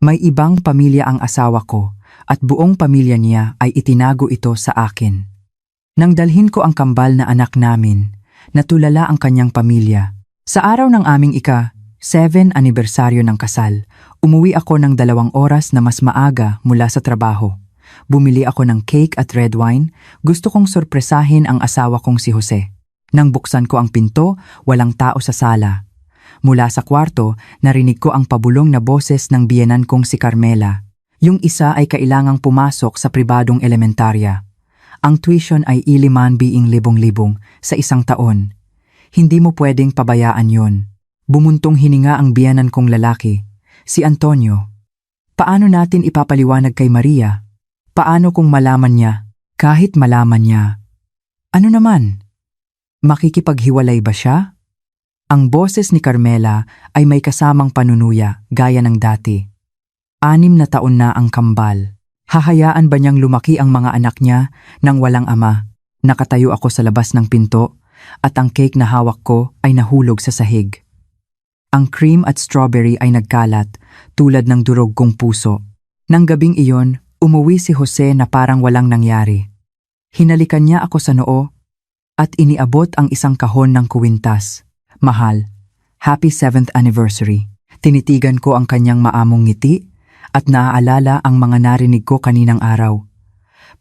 May ibang pamilya ang asawa ko at buong pamilya niya ay itinago ito sa akin. Nang dalhin ko ang kambal na anak namin, natulala ang kanyang pamilya. Sa araw ng aming ika-7 anibersaryo ng kasal, umuwi ako ng 2 oras na mas maaga mula sa trabaho. Bumili ako ng cake at red wine, gusto kong sorpresahin ang asawa kong si Jose. Nang buksan ko ang pinto, walang tao sa sala. Mula sa kwarto, narinig ko ang pabulong na boses ng biyenan kong si Carmela. Yung isa ay kailangang pumasok sa pribadong elementarya. Ang tuition ay ₱5,000 sa 1 taon. Hindi mo pwedeng pabayaan yon. Bumuntong hininga ang biyenan kong lalaki, si Antonio. Paano natin ipapaliwanag kay Maria? Paano kung malaman niya? Kahit malaman niya. Ano naman? Makikipaghiwalay ba siya? Ang boses ni Carmela ay may kasamang panunuya gaya ng dati. 6 na taon na ang kambal. Hahayaan ba niyang lumaki ang mga anak niya nang walang ama? Nakatayo ako sa labas ng pinto at ang cake na hawak ko ay nahulog sa sahig. Ang cream at strawberry ay nagkalat tulad ng durog kong puso. Nang gabing iyon, umuwi si Jose na parang walang nangyari. Hinalikan niya ako sa noo at iniabot ang isang kahon ng kuwintas. Mahal, happy 7th anniversary. Tinitigan ko ang kanyang maamong ngiti at naaalala ang mga narinig ko kaninang araw.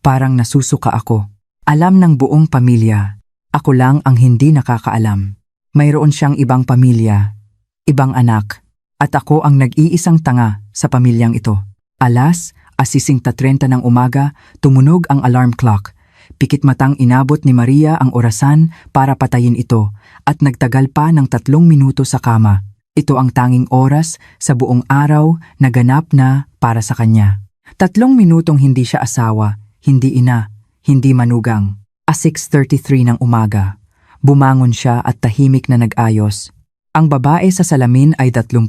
Parang nasusuka ako. Alam ng buong pamilya. Ako lang ang hindi nakakaalam. Mayroon siyang ibang pamilya, ibang anak, at ako ang nag-iisang tanga sa pamilyang ito. Alas, 6:30 ng umaga, tumunog ang alarm clock. Pikit matang inabot ni Maria ang orasan para patayin ito at nagtagal pa ng 3 minuto sa kama. Ito ang tanging oras sa buong araw na ganap na para sa kanya. 3 minutong hindi siya asawa, hindi ina, hindi manugang. 6:33 ng umaga. Bumangon siya at tahimik na nag-ayos. Ang babae sa salamin ay 35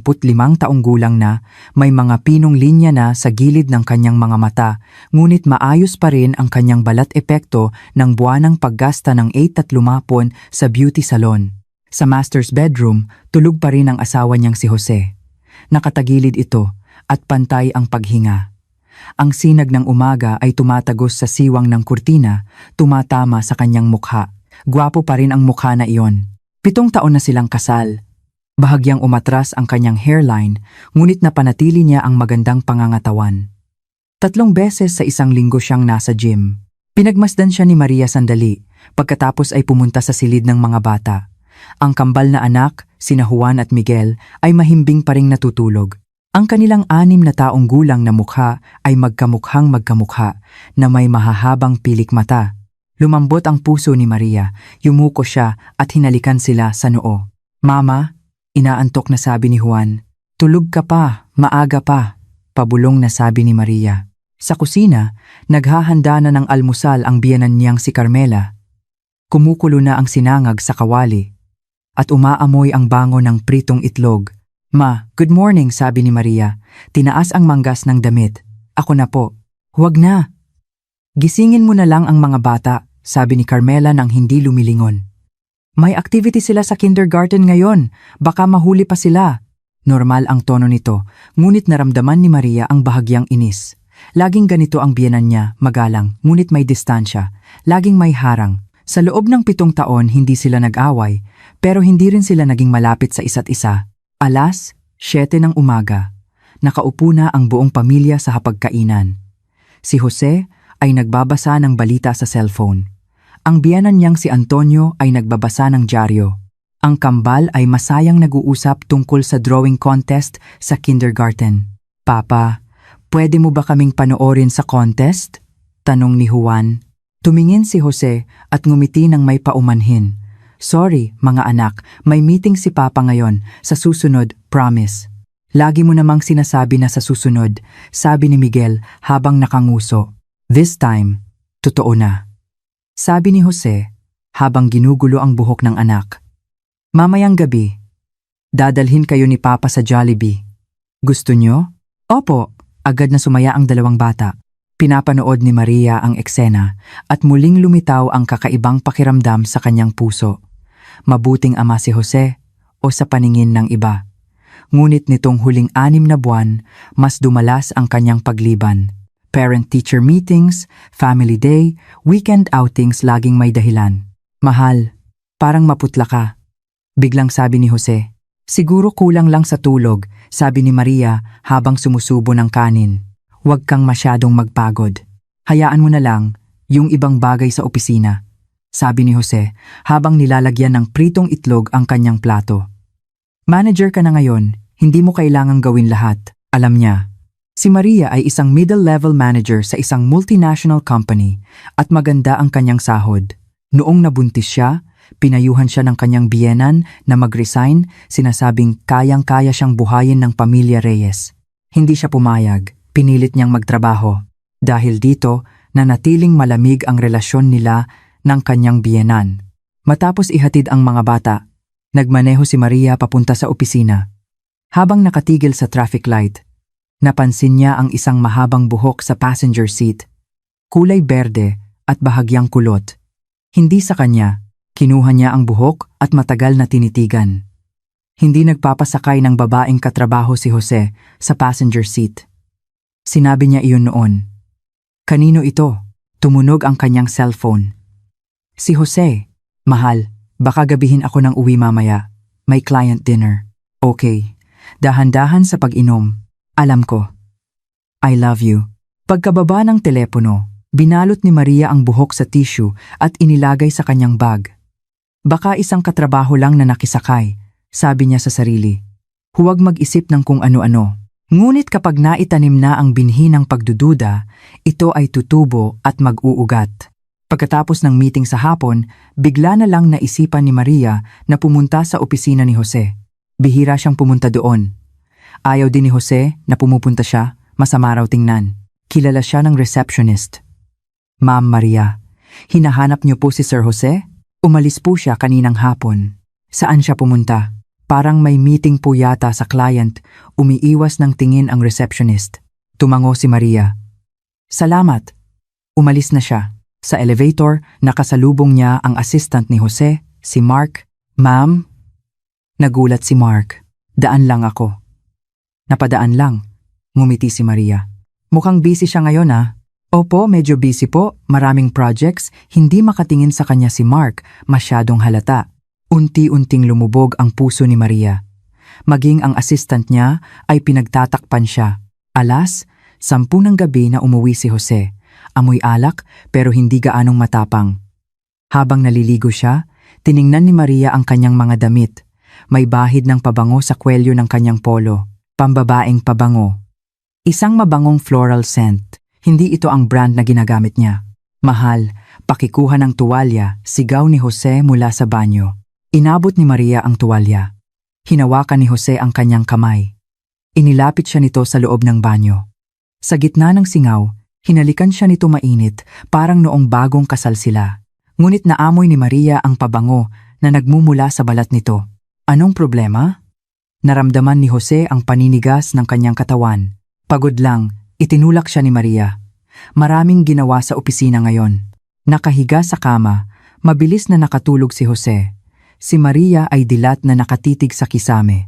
taong gulang na, may mga pinong linya na sa gilid ng kanyang mga mata, ngunit maayos pa rin ang kanyang balat epekto ng buwanang paggasta ng 8 at lumapon sa beauty salon. Sa master's bedroom, tulog pa rin ang asawa niyang si Jose. Nakatagilid ito at pantay ang paghinga. Ang sinag ng umaga ay tumatagos sa siwang ng kurtina, tumatama sa kanyang mukha. Gwapo pa rin ang mukha na iyon. 7 taon na silang kasal. Bahagyang umatras ang kanyang hairline, ngunit napanatili niya ang magandang pangangatawan. 3 beses sa 1 linggo siyang nasa gym. Pinagmasdan siya ni Maria sandali, pagkatapos ay pumunta sa silid ng mga bata. Ang kambal na anak, sina Juan at Miguel, ay mahimbing pa ring natutulog. Ang kanilang 6 na taong gulang na mukha ay magkamukhang magkamukha na may mahahabang pilik mata. Lumambot ang puso ni Maria, yumuko siya at hinalikan sila sa noo. "Mama," inaantok na sabi ni Juan. "Tulog ka pa, maaga pa," pabulong na sabi ni Maria. Sa kusina, naghahanda na ng almusal ang biyenan niyang si Carmela. Kumukulo na ang sinangag sa kawali at umaamoy ang bango ng pritong itlog. "Ma, good morning," sabi ni Maria. Tinaas ang manggas ng damit. "Ako na po." "Huwag na. Gisingin mo na lang ang mga bata," sabi ni Carmela nang hindi lumilingon. "May activity sila sa kindergarten ngayon, baka mahuli pa sila." Normal ang tono nito, ngunit naramdaman ni Maria ang bahagyang inis. Laging ganito ang biyenan niya, magalang, ngunit may distansya, laging may harang. Sa loob ng 7 taon hindi sila nag-away, pero hindi rin sila naging malapit sa isa't isa. 7:00 ng umaga. Nakaupo na ang buong pamilya sa hapagkainan. Si Jose ay nagbabasa ng balita sa cellphone. Ang biyenan niyang si Antonio ay nagbabasa ng dyaryo. Ang kambal ay masayang nag-uusap tungkol sa drawing contest sa kindergarten. "Papa, pwede mo ba kaming panoorin sa contest?" tanong ni Juan. Tumingin si Jose at ngumiti ng may paumanhin. "Sorry, mga anak, may meeting si Papa ngayon. Sa susunod, promise." "Lagi mo namang sinasabi na sa susunod," sabi ni Miguel habang nakanguso. "This time, totoo na," sabi ni Jose habang ginugulo ang buhok ng anak. "Mamayang gabi, dadalhin kayo ni Papa sa Jollibee. Gusto nyo?" "Opo," agad na sumaya ang 2 bata. Pinapanood ni Maria ang eksena at muling lumitaw ang kakaibang pakiramdam sa kanyang puso. Mabuting ama si Jose o sa paningin ng iba. Ngunit nitong huling 6 na buwan, mas dumalas ang kanyang pagliban. Parent-teacher meetings, family day, weekend outings laging may dahilan. Mahal, parang maputla ka. Biglang sabi ni Jose. Siguro kulang lang sa tulog, sabi ni Maria habang sumusubo ng kanin. Huwag kang masyadong magpagod. Hayaan mo na lang yung ibang bagay sa opisina, sabi ni Jose habang nilalagyan ng pritong itlog ang kanyang plato. Manager ka na ngayon, hindi mo kailangang gawin lahat. Alam niya, si Maria ay isang middle-level manager sa isang multinational company at maganda ang kanyang sahod. Noong nabuntis siya, pinayuhan siya ng kanyang biyenan na mag-resign, sinasabing kayang-kaya siyang buhayin ng pamilya Reyes. Hindi siya pumayag, pinilit niyang magtrabaho. Dahil dito, nanatiling malamig ang relasyon nila ng kanyang biyenan. Matapos ihatid ang mga bata, nagmaneho si Maria papunta sa opisina. Habang nakatigil sa traffic light, napansin niya ang isang mahabang buhok sa passenger seat, kulay berde at bahagyang kulot. Hindi sa kanya, kinuha niya ang buhok at matagal na tinitigan. Hindi nagpapasakay ng babaeng katrabaho si Jose sa passenger seat. Sinabi niya iyon noon. Kanino ito? Tumunog ang kanyang cellphone. Si Jose. Mahal, baka gabihin ako ng uwi mamaya. May client dinner. Okay. Dahan-dahan sa pag-inom. Alam ko. I love you. Pagkababa ng telepono, binalot ni Maria ang buhok sa tissue at inilagay sa kanyang bag. Baka isang katrabaho lang na nakisakay, sabi niya sa sarili. Huwag mag-isip ng kung ano-ano. Ngunit kapag naitanim na ang binhi ng pagdududa, ito ay tutubo at mag-uugat. Pagkatapos ng meeting sa hapon, bigla na lang naisipan ni Maria na pumunta sa opisina ni Jose. Bihira siyang pumunta doon. Ayaw din ni Jose na pumupunta siya, masama raw tingnan. Kilala siya ng receptionist. Ma'am Maria, hinahanap niyo po si Sir Jose? Umalis po siya kaninang hapon. Saan siya pumunta? Parang may meeting po yata sa client, umiiwas ng tingin ang receptionist. Tumango si Maria. Salamat. Umalis na siya. Sa elevator, nakasalubong niya ang assistant ni Jose, si Mark. Ma'am? Nagulat si Mark. Daan lang ako. Napadaan lang. Ngumiti si Maria. Mukhang busy siya ngayon ah. Opo, medyo busy po. Maraming projects. Hindi makatingin sa kanya si Mark. Masyadong halata. Unti-unting lumubog ang puso ni Maria. Maging ang assistant niya ay pinagtatakpan siya. 10:00 ng gabi na umuwi si Jose. Amoy alak pero hindi gaanong matapang. Habang naliligo siya, tiningnan ni Maria ang kanyang mga damit. May bahid ng pabango sa kwelyo ng kanyang polo. Pambabaeng pabango. Isang mabangong floral scent. Hindi ito ang brand na ginagamit niya. Mahal, pakikuha ng tuwalya, sigaw ni Jose mula sa banyo. Inabot ni Maria ang tuwalya. Hinawakan ni Jose ang kanyang kamay. Inilapit siya nito sa loob ng banyo. Sa gitna ng singaw, hinalikan siya nito mainit, parang noong bagong kasal sila. Ngunit naamoy ni Maria ang pabango na nagmumula sa balat nito. Anong problema? Naramdaman ni Jose ang paninigas ng kanyang katawan. Pagod lang, itinulak siya ni Maria. Maraming ginawa sa opisina ngayon. Nakahiga sa kama, mabilis na nakatulog si Jose. Si Maria ay dilat na nakatitig sa kisame.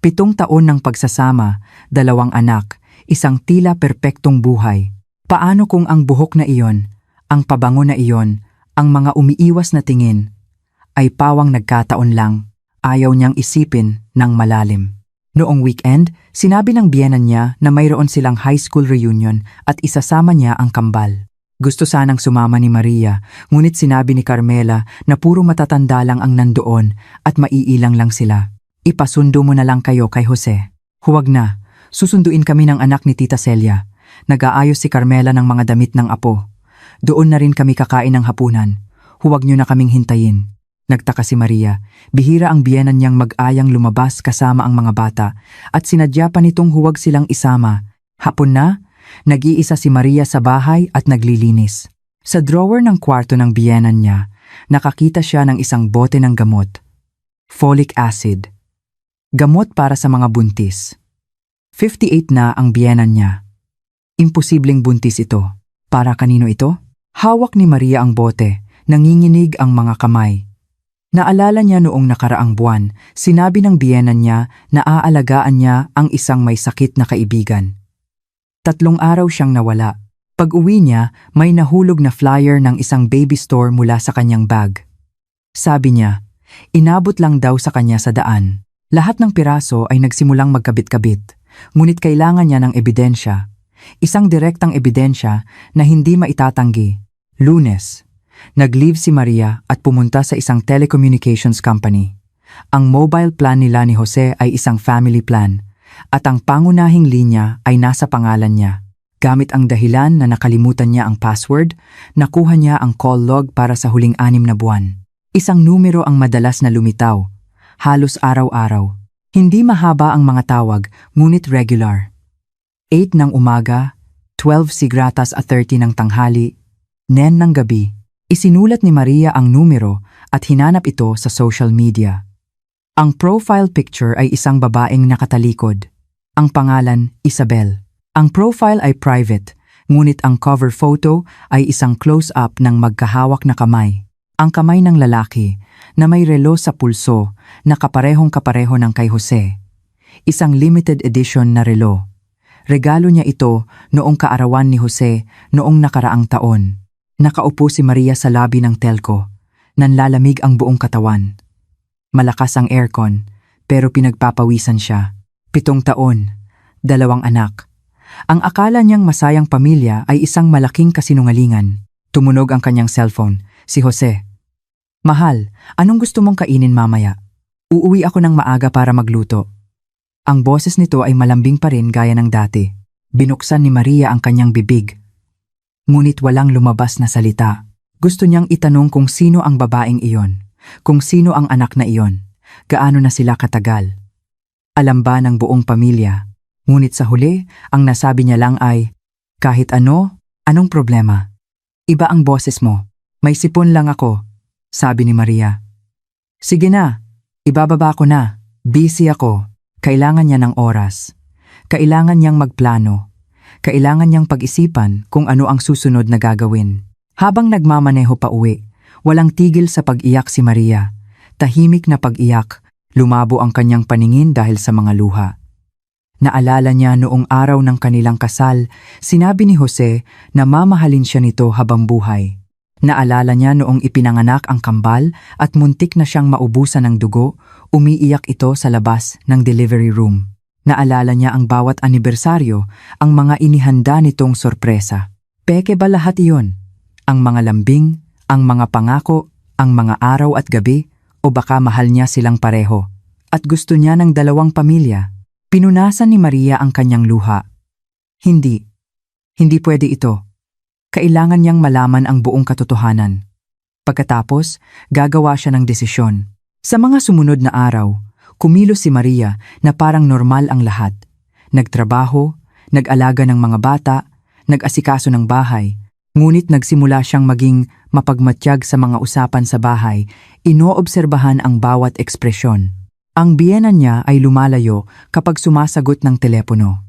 7 taon ng pagsasama, 2 anak, isang tila perpektong buhay. Paano kung ang buhok na iyon, ang pabango na iyon, ang mga umiiwas na tingin, ay pawang nagkataon lang? Ayaw niyang isipin ng malalim. Noong weekend, sinabi ng biyenan niya na mayroon silang high school reunion at isasama niya ang kambal. Gusto sanang sumama ni Maria, ngunit sinabi ni Carmela na puro matatanda lang ang nandoon at maiilang lang sila. Ipasundo mo na lang kayo kay Jose. Huwag na, susunduin kami ng anak ni Tita Celia. Nag-aayos si Carmela ng mga damit ng apo. Doon na rin kami kakain ng hapunan. Huwag niyo na kaming hintayin. Nagtaka si Maria. Bihira ang biyenan niyang mag-ayang lumabas kasama ang mga bata at sinadya pa nitong huwag silang isama. Hapon na, nag-iisa si Maria sa bahay at naglilinis. Sa drawer ng kwarto ng biyenan niya, nakakita siya ng isang bote ng gamot. Folic acid. Gamot para sa mga buntis. 58 na ang biyenan niya. Imposibleng buntis ito. Para kanino ito? Hawak ni Maria ang bote, nanginginig ang mga kamay. Naalala niya noong nakaraang buwan, sinabi ng biyenan niya na aalagaan niya ang isang may sakit na kaibigan. 3 araw siyang nawala. Pag-uwi niya, may nahulog na flyer ng isang baby store mula sa kanyang bag. Sabi niya, inabot lang daw sa kanya sa daan. Lahat ng piraso ay nagsimulang magkabit-kabit, ngunit kailangan niya ng ebidensya. Isang direktang ebidensya na hindi maitatanggi. Lunes, nag-leave si Maria at pumunta sa isang telecommunications company. Ang mobile plan nila ni Jose ay isang family plan at ang pangunahing linya ay nasa pangalan niya. Gamit ang dahilan na nakalimutan niya ang password, nakuha niya ang call log para sa huling 6 na buwan. Isang numero ang madalas na lumitaw, halos araw-araw. Hindi mahaba ang mga tawag, ngunit regular. 8 ng umaga, 12 sigratas at 30 ng tanghali, 9 ng gabi. Isinulat ni Maria ang numero at hinanap ito sa social media. Ang profile picture ay isang babaeng nakatalikod. Ang pangalan, Isabel. Ang profile ay private, ngunit ang cover photo ay isang close-up ng magkahawak na kamay. Ang kamay ng lalaki na may relo sa pulso na kaparehong-kapareho ng kay Jose. Isang limited edition na relo. Regalo niya ito noong kaarawan ni Jose noong nakaraang taon. Nakaupo si Maria sa labi ng telco. Nanlalamig ang buong katawan. Malakas ang aircon, pero pinagpapawisan siya. 7 taon, 2 anak. Ang akala niyang masayang pamilya ay isang malaking kasinungalingan. Tumunog ang kanyang cellphone, si Jose. Mahal, anong gusto mong kainin mamaya? Uuwi ako ng maaga para magluto. Ang boses nito ay malambing pa rin gaya ng dati. Binuksan ni Maria ang kanyang bibig. Ngunit walang lumabas na salita. Gusto niyang itanong kung sino ang babaeng iyon, kung sino ang anak na iyon, gaano na sila katagal. Alam ba ng buong pamilya? Ngunit sa huli, ang nasabi niya lang ay, kahit ano, anong problema? Iba ang boses mo. May sipon lang ako, sabi ni Maria. Sige na, ibababa ko na. Busy ako. Kailangan niya ng oras. Kailangan niyang magplano. Kailangan niyang pag-isipan kung ano ang susunod na gagawin. Habang nagmamaneho pa uwi, walang tigil sa pag-iyak si Maria. Tahimik na pag-iyak, lumabo ang kanyang paningin dahil sa mga luha. Naalala niya noong araw ng kanilang kasal, sinabi ni Jose na mamahalin siya nito habang buhay. Naalala niya noong ipinanganak ang kambal at muntik na siyang maubusan ng dugo, umiiyak ito sa labas ng delivery room. Naalala niya ang bawat anibersaryo, ang mga inihanda nitong sorpresa. Peke ba lahat iyon? Ang mga lambing, ang mga pangako, ang mga araw at gabi, o baka mahal niya silang pareho? At gusto niya ng 2 pamilya. Pinunasan ni Maria ang kanyang luha. Hindi. Hindi pwede ito. Kailangan niyang malaman ang buong katotohanan. Pagkatapos, gagawa siya ng desisyon. Sa mga sumunod na araw, kumilos si Maria na parang normal ang lahat. Nagtrabaho, nag-alaga ng mga bata, nag-asikaso ng bahay, ngunit nagsimula siyang maging mapagmatyag sa mga usapan sa bahay, inoobserbahan ang bawat ekspresyon. Ang biyenan niya ay lumalayo kapag sumasagot ng telepono.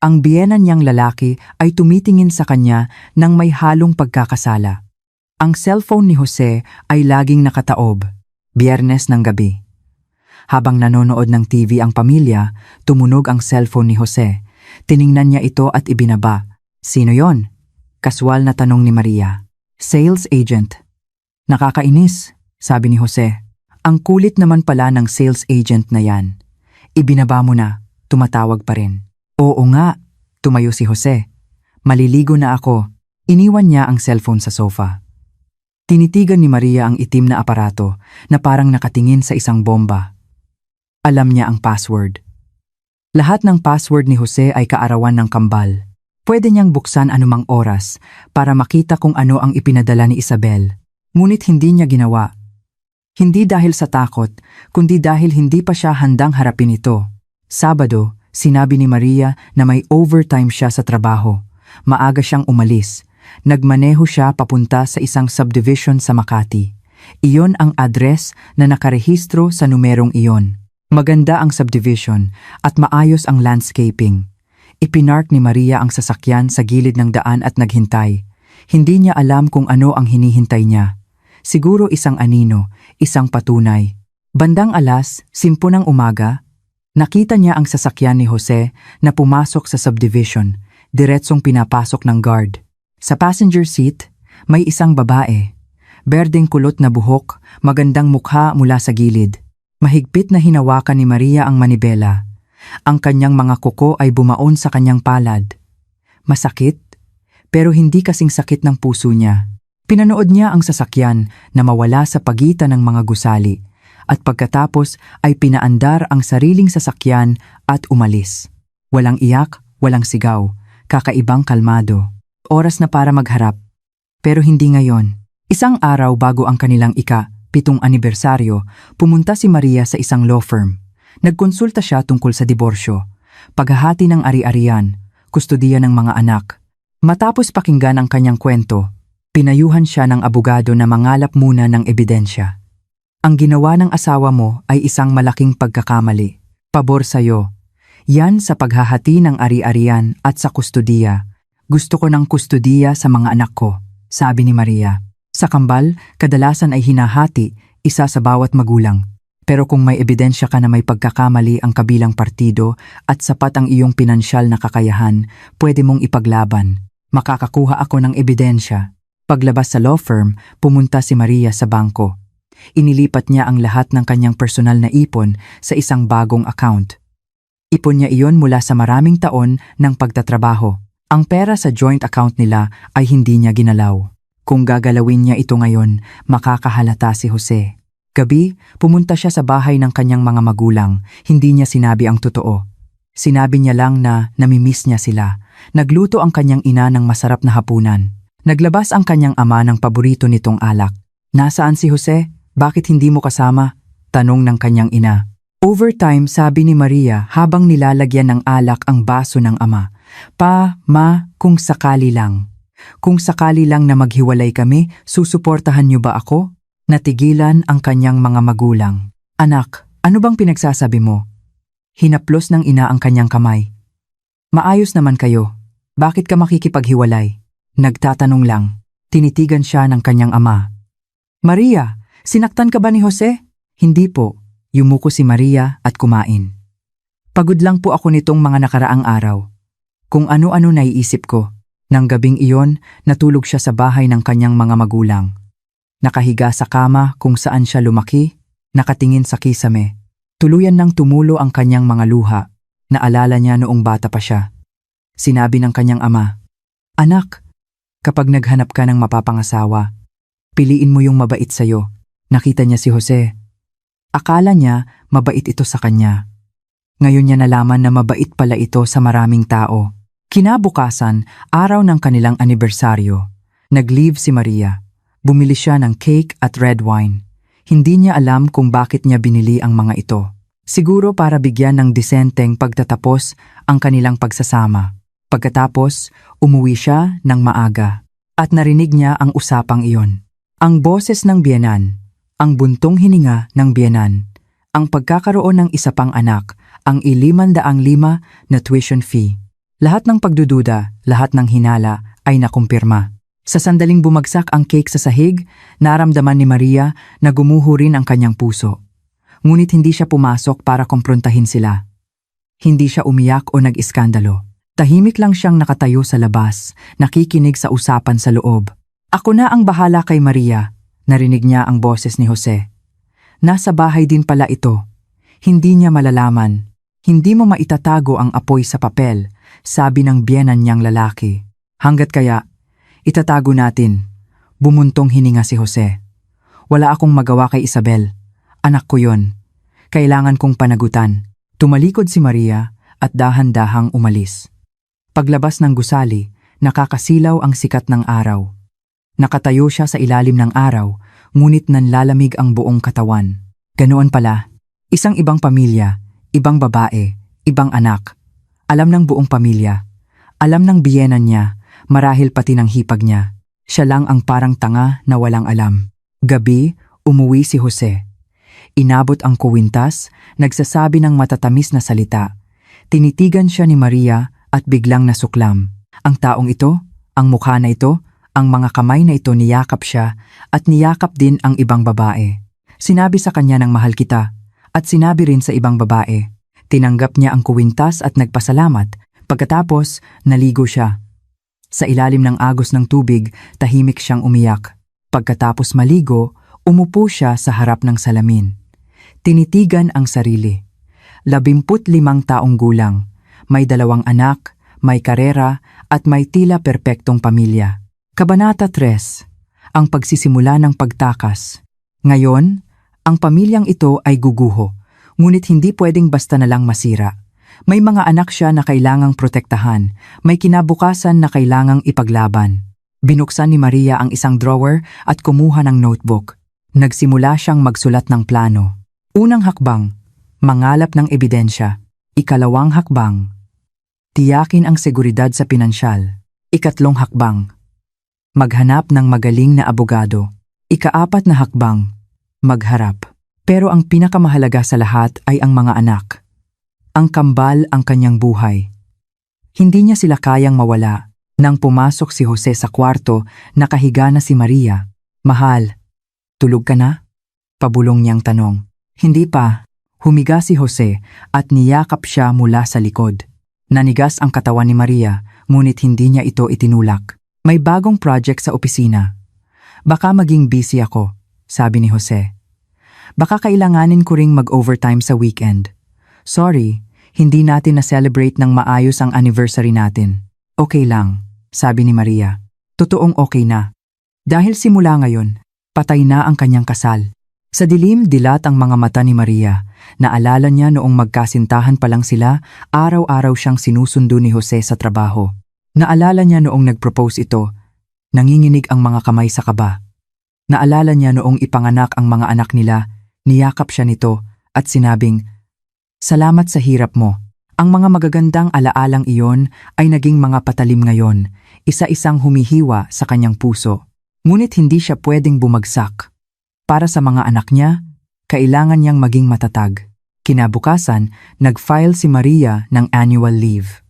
Ang biyenan niyang lalaki ay tumitingin sa kanya nang may halong pagkakasala. Ang cellphone ni Jose ay laging nakataob, Biyernes ng gabi. Habang nanonood ng TV ang pamilya, tumunog ang cellphone ni Jose. Tiningnan niya ito at ibinaba. Sino yon? Kaswal na tanong ni Maria. Sales agent. Nakakainis, sabi ni Jose. Ang kulit naman pala ng sales agent na yan. Ibinaba mo na, tumatawag pa rin. Oo nga, tumayo si Jose. Maliligo na ako. Iniwan niya ang cellphone sa sofa. Tinitigan ni Maria ang itim na aparato na parang nakatingin sa isang bomba. Alam niya ang password. Lahat ng password ni Jose ay kaarawan ng kambal. Pwede niyang buksan anumang oras para makita kung ano ang ipinadala ni Isabel. Ngunit hindi niya ginawa. Hindi dahil sa takot, kundi dahil hindi pa siya handang harapin ito. Sabado, sinabi ni Maria na may overtime siya sa trabaho. Maaga siyang umalis. Nagmaneho siya papunta sa isang subdivision sa Makati. Iyon ang address na nakarehistro sa numerong iyon. Maganda ang subdivision at maayos ang landscaping. Ipinark ni Maria ang sasakyan sa gilid ng daan at naghintay. Hindi niya alam kung ano ang hinihintay niya. Siguro isang anino, isang patunay. Bandang 10:00 ng umaga, nakita niya ang sasakyan ni Jose na pumasok sa subdivision, diretsong pinapasok ng guard. Sa passenger seat, may isang babae. Berdeng kulot na buhok, magandang mukha mula sa gilid. Mahigpit na hinawakan ni Maria ang manibela. Ang kanyang mga kuko ay bumaon sa kanyang palad. Masakit, pero hindi kasing sakit ng puso niya. Pinanood niya ang sasakyan na mawala sa pagitan ng mga gusali at pagkatapos ay pinaandar ang sariling sasakyan at umalis. Walang iyak, walang sigaw, kakaibang kalmado. Oras na para magharap. Pero hindi ngayon. Isang araw bago ang kanilang ika-7 anibersaryo, pumunta si Maria sa isang law firm. Nagkonsulta siya tungkol sa diborsyo, paghahati ng ari-arian, kustodiya ng mga anak. Matapos pakinggan ang kanyang kwento, pinayuhan siya ng abogado na mangalap muna ng ebidensya. Ang ginawa ng asawa mo ay isang malaking pagkakamali. Pabor sa'yo. Yan sa paghahati ng ari-arian at sa kustodiya. Gusto ko ng kustodiya sa mga anak ko, sabi ni Maria. Sa kambal, kadalasan ay hinahati, isa sa bawat magulang. Pero kung may ebidensya ka na may pagkakamali ang kabilang partido at sapat ang iyong pinansyal na kakayahan, pwede mong ipaglaban. Makakakuha ako ng ebidensya. Paglabas sa law firm, pumunta si Maria sa bangko. Inilipat niya ang lahat ng kanyang personal na ipon sa isang bagong account. Ipon niya iyon mula sa maraming taon ng pagtatrabaho. Ang pera sa joint account nila ay hindi niya ginalaw. Kung gagalawin niya ito ngayon, makakahalata si Jose. Gabi, pumunta siya sa bahay ng kanyang mga magulang. Hindi niya sinabi ang totoo. Sinabi niya lang na namimiss niya sila. Nagluto ang kanyang ina ng masarap na hapunan. Naglabas ang kanyang ama ng paborito nitong alak. Nasaan si Jose? Bakit hindi mo kasama? Tanong ng kanyang ina. Overtime, sabi ni Maria habang nilalagyan ng alak ang baso ng ama. Ma, kung sakali lang. Kung sakali lang na maghiwalay kami, susuportahan niyo ba ako? Natigilan ang kanyang mga magulang. Anak, ano bang pinagsasabi mo? Hinaplos ng ina ang kanyang kamay. Maayos naman kayo. Bakit ka makikipaghiwalay? Nagtatanong lang. Tinitigan siya ng kanyang ama. Maria, sinaktan ka ba ni Jose? Hindi po. Yumuko si Maria at kumain. Pagod lang po ako nitong mga nakaraang araw. Kung ano-ano naiisip ko. Nang gabing iyon, natulog siya sa bahay ng kanyang mga magulang. Nakahiga sa kama kung saan siya lumaki, nakatingin sa kisame. Tuluyan nang tumulo ang kanyang mga luha. Naalala niya noong bata pa siya. Sinabi ng kanyang ama, Anak, kapag naghanap ka ng mapapangasawa, piliin mo yung mabait sa'yo. Nakita niya si Jose. Akala niya mabait ito sa kanya. Ngayon niya nalaman na mabait pala ito sa maraming tao. Kinabukasan, araw ng kanilang anibersaryo. Nag-leave si Maria. Bumili siya ng cake at red wine. Hindi niya alam kung bakit niya binili ang mga ito. Siguro para bigyan ng disenteng pagtatapos ang kanilang pagsasama. Pagkatapos, umuwi siya ng maaga. At narinig niya ang usapang iyon. Ang boses ng biyenan, ang buntong hininga ng biyenan, ang pagkakaroon ng isa pang anak, ang 505 na tuition fee. Lahat ng pagdududa, lahat ng hinala ay nakumpirma. Sa sandaling bumagsak ang cake sa sahig, naramdaman ni Maria na gumuho rin ang kanyang puso. Ngunit hindi siya pumasok para kumprontahin sila. Hindi siya umiyak o nag-iskandalo. Tahimik lang siyang nakatayo sa labas, nakikinig sa usapan sa loob. Ako na ang bahala kay Maria, narinig niya ang boses ni Jose. Nasa bahay din pala ito. Hindi niya malalaman. Hindi mo maitatago ang apoy sa papel, sabi ng biyenan niyang lalaki. Hanggat kaya, itatago natin. Bumuntong hininga si Jose. Wala akong magawa kay Isabel. Anak ko yon. Kailangan kong panagutan. Tumalikod si Maria at dahan-dahang umalis. Paglabas ng gusali, nakakasilaw ang sikat ng araw. Nakatayo siya sa ilalim ng araw, ngunit nanlalamig ang buong katawan. Ganoon pala, isang ibang pamilya, ibang babae, ibang anak. Alam ng buong pamilya. Alam ng biyenan niya, marahil pati ng hipag niya. Siya lang ang parang tanga na walang alam. Gabi, umuwi si Jose. Inabot ang kuwintas, nagsasabi ng matatamis na salita. Tinitigan siya ni Maria at biglang nasuklam. Ang taong ito, ang mukha na ito, ang mga kamay na ito niyakap siya at niyakap din ang ibang babae. Sinabi sa kanya ng mahal kita at sinabi rin sa ibang babae. Tinanggap niya ang kuwintas at nagpasalamat. Pagkatapos, naligo siya. Sa ilalim ng agos ng tubig, tahimik siyang umiyak. Pagkatapos maligo, umupo siya sa harap ng salamin. Tinitigan ang sarili. 15 taong gulang. May 2 anak, may karera, at may tila perpektong pamilya. Kabanata 3. Ang pagsisimula ng pagtakas. Ngayon, ang pamilyang ito ay guguho, ngunit hindi pwedeng basta na lang masira. May mga anak siya na kailangang protektahan, may kinabukasan na kailangang ipaglaban. Binuksan ni Maria ang isang drawer at kumuha ng notebook. Nagsimula siyang magsulat ng plano. Unang hakbang, mangalap ng ebidensya. Ikalawang hakbang, tiyakin ang seguridad sa pinansyal. Ikatlong hakbang, maghanap ng magaling na abogado. Ikaapat na hakbang, magharap. Pero ang pinakamahalaga sa lahat ay ang mga anak. Ang kambal ang kanyang buhay. Hindi niya sila kayang mawala. Nang pumasok si Jose sa kwarto, nakahiga na si Maria. Mahal, tulog ka na? Pabulong niyang tanong. Hindi pa. Humiga si Jose at niyakap siya mula sa likod. Nanigas ang katawan ni Maria, ngunit hindi niya ito itinulak. May bagong project sa opisina. Baka maging busy ako, sabi ni Jose. Baka kailanganin ko ring mag-overtime sa weekend. Sorry, hindi natin na-celebrate ng maayos ang anniversary natin. Okay lang, sabi ni Maria. Totoong okay na. Dahil simula ngayon, patay na ang kanyang kasal. Sa dilim dilat ang mga mata ni Maria. Naalala niya noong magkasintahan pa lang sila, araw-araw siyang sinusundo ni Jose sa trabaho. Naalala niya noong nag-propose ito, nanginginig ang mga kamay sa kaba. Naalala niya noong ipanganak ang mga anak nila, niyakap siya nito at sinabing, "Salamat sa hirap mo." Ang mga magagandang alaalang iyon ay naging mga patalim ngayon, isa-isang humihiwa sa kanyang puso. Ngunit hindi siya pwedeng bumagsak. Para sa mga anak niya, kailangan niyang maging matatag. Kinabukasan, nag-file si Maria ng annual leave.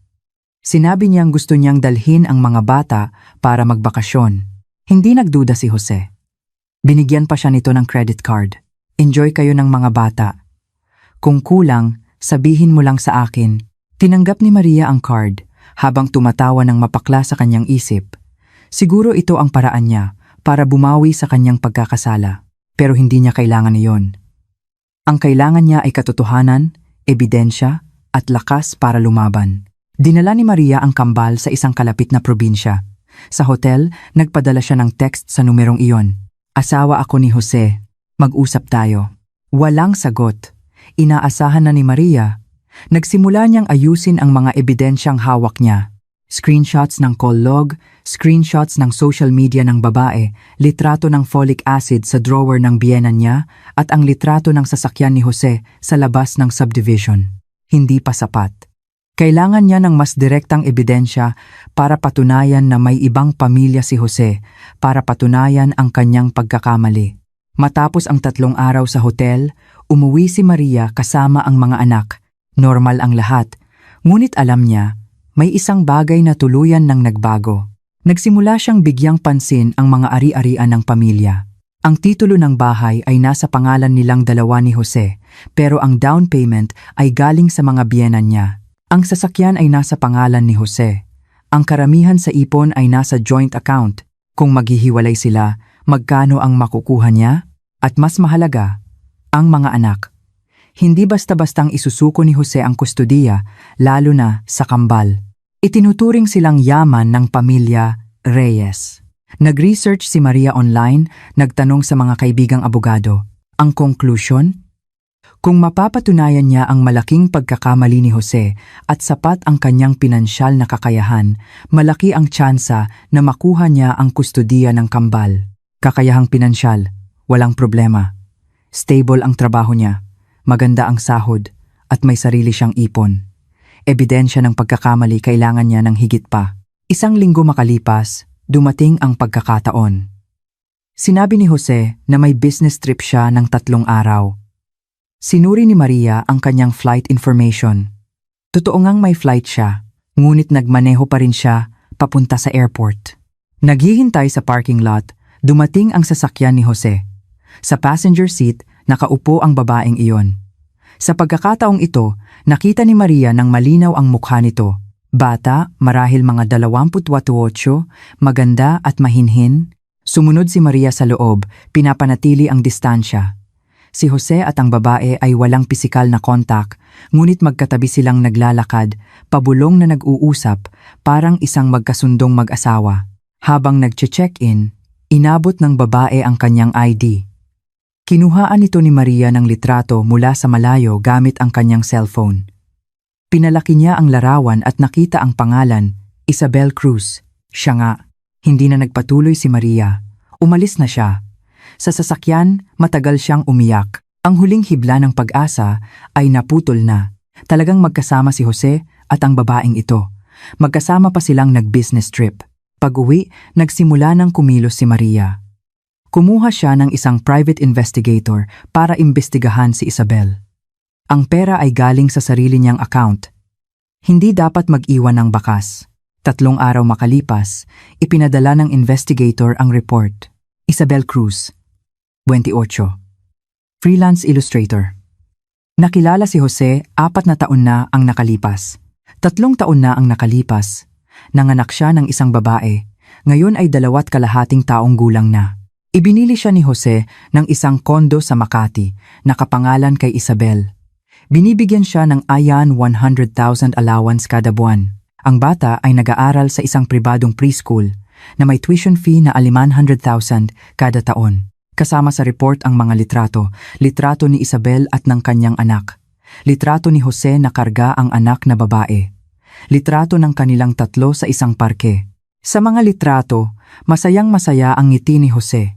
Sinabi niyang gusto niyang dalhin ang mga bata para magbakasyon. Hindi nagduda si Jose. Binigyan pa siya nito ng credit card. Enjoy kayo ng mga bata. Kung kulang, sabihin mo lang sa akin. Tinanggap ni Maria ang card habang tumatawa ng mapakla sa kanyang isip. Siguro ito ang paraan niya para bumawi sa kanyang pagkakasala. Pero hindi niya kailangan iyon. Ang kailangan niya ay katotohanan, ebidensya, at lakas para lumaban. Dinala ni Maria ang kambal sa isang kalapit na probinsya. Sa hotel, nagpadala siya ng text sa numerong iyon. Asawa ako ni Jose. Mag-usap tayo. Walang sagot. Inaasahan na ni Maria. Nagsimula niyang ayusin ang mga ebidensyang hawak niya. Screenshots ng call log, screenshots ng social media ng babae, litrato ng folic acid sa drawer ng biyenan niya, at ang litrato ng sasakyan ni Jose sa labas ng subdivision. Hindi pa sapat. Kailangan niya ng mas direktang ebidensya para patunayan na may ibang pamilya si Jose, para patunayan ang kanyang pagkakamali. Matapos ang 3 araw sa hotel, umuwi si Maria kasama ang mga anak. Normal ang lahat, ngunit alam niya, may isang bagay na tuluyan nang nagbago. Nagsimula siyang bigyang pansin ang mga ari-arian ng pamilya. Ang titulo ng bahay ay nasa pangalan nilang dalawa ni Jose, pero ang down payment ay galing sa mga biyenan niya. Ang sasakyan ay nasa pangalan ni Jose. Ang karamihan sa ipon ay nasa joint account. Kung maghihiwalay sila, magkano ang makukuha niya? At mas mahalaga, ang mga anak. Hindi basta-bastang isusuko ni Jose ang kustodiya, lalo na sa kambal. Itinuturing silang yaman ng pamilya Reyes. Nag-research si Maria online, nagtanong sa mga kaibigang abogado. Ang conclusion? Kung mapapatunayan niya ang malaking pagkakamali ni Jose at sapat ang kanyang pinansyal na kakayahan, malaki ang tsansa na makuha niya ang kustodiya ng kambal. Kakayahang pinansyal, walang problema. Stable ang trabaho niya. Maganda ang sahod at may sarili siyang ipon. Ebidensya ng pagkakamali kailangan niya ng higit pa. 1 linggo makalipas, dumating ang pagkakataon. Sinabi ni Jose na may business trip siya ng 3 araw. Sinuri ni Maria ang kanyang flight information. Totoo ngang may flight siya, ngunit nagmaneho pa rin siya papunta sa airport. Naghihintay sa parking lot, dumating ang sasakyan ni Jose. Sa passenger seat, Nakaupo ang babaeng iyon. Sa pagkakataong ito, nakita ni Maria ng malinaw ang mukha nito. Bata, marahil mga 28, maganda at mahinhin. Sumunod si Maria sa loob, pinapanatili ang distansya. Si Jose at ang babae ay walang pisikal na kontak, ngunit magkatabi silang naglalakad, pabulong na nag-uusap, parang isang magkasundong mag-asawa. Habang nagche-check-in, inabot ng babae ang kanyang ID. Kinuhaan ito ni Maria ng litrato mula sa malayo gamit ang kanyang cellphone. Pinalaki niya ang larawan at nakita ang pangalan, Isabel Cruz. Siya nga, hindi na nagpatuloy si Maria. Umalis na siya. Sa sasakyan, matagal siyang umiyak. Ang huling hibla ng pag-asa ay naputol na. Talagang magkasama si Jose at ang babaeng ito. Magkasama pa silang nag-business trip. Pag-uwi, nagsimula ng kumilos si Maria. Kumuha siya ng isang private investigator para imbestigahan si Isabel. Ang pera ay galing sa sarili niyang account. Hindi dapat mag-iwan ng bakas. 3 araw makalipas, ipinadala ng investigator ang report. Isabel Cruz, 28. Freelance illustrator. Nakilala si Jose 4 na taon na ang nakalipas. 3 taon na ang nakalipas. Nanganak siya ng isang babae. Ngayon ay 2.5 taong gulang na. Ibinili siya ni Jose ng isang kondo sa Makati, nakapangalan kay Isabel. Binibigyan siya ng ayan 100,000 allowance kada buwan. Ang bata ay nag-aaral sa isang pribadong preschool na may tuition fee na 500,000 kada taon. Kasama sa report ang mga litrato ni Isabel at ng kanyang anak. Litrato ni Jose na karga ang anak na babae. Litrato ng kanilang 3 sa isang parke. Sa mga litrato, masayang-masaya ang ngiti ni Jose.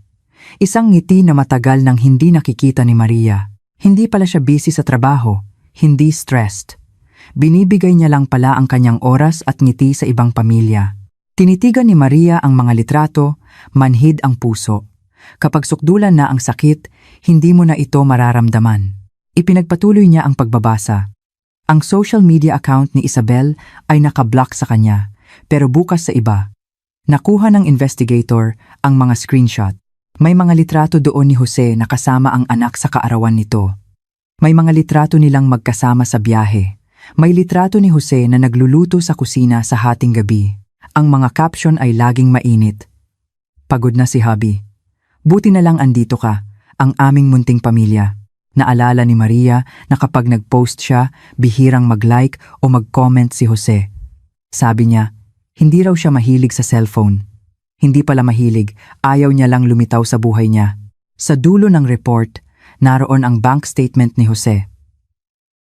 Isang ngiti na matagal nang hindi nakikita ni Maria. Hindi pala siya busy sa trabaho, hindi stressed. Binibigay niya lang pala ang kanyang oras at ngiti sa ibang pamilya. Tinitigan ni Maria ang mga litrato, manhid ang puso. Kapag sukdulan na ang sakit, hindi mo na ito mararamdaman. Ipinagpatuloy niya ang pagbabasa. Ang social media account ni Isabel ay nakablock sa kanya, pero bukas sa iba. Nakuha ng investigator ang mga screenshot. May mga litrato doon ni Jose na kasama ang anak sa kaarawan nito. May mga litrato nilang magkasama sa biyahe. May litrato ni Jose na nagluluto sa kusina sa hating gabi. Ang mga caption ay laging mainit. Pagod na si hubby. Buti na lang andito ka, ang aming munting pamilya. Naalala ni Maria na kapag nag-post siya, bihirang mag-like o mag-comment si Jose. Sabi niya, hindi raw siya mahilig sa cellphone. Hindi pala mahilig, ayaw niya lang lumitaw sa buhay niya. Sa dulo ng report, naroon ang bank statement ni Jose.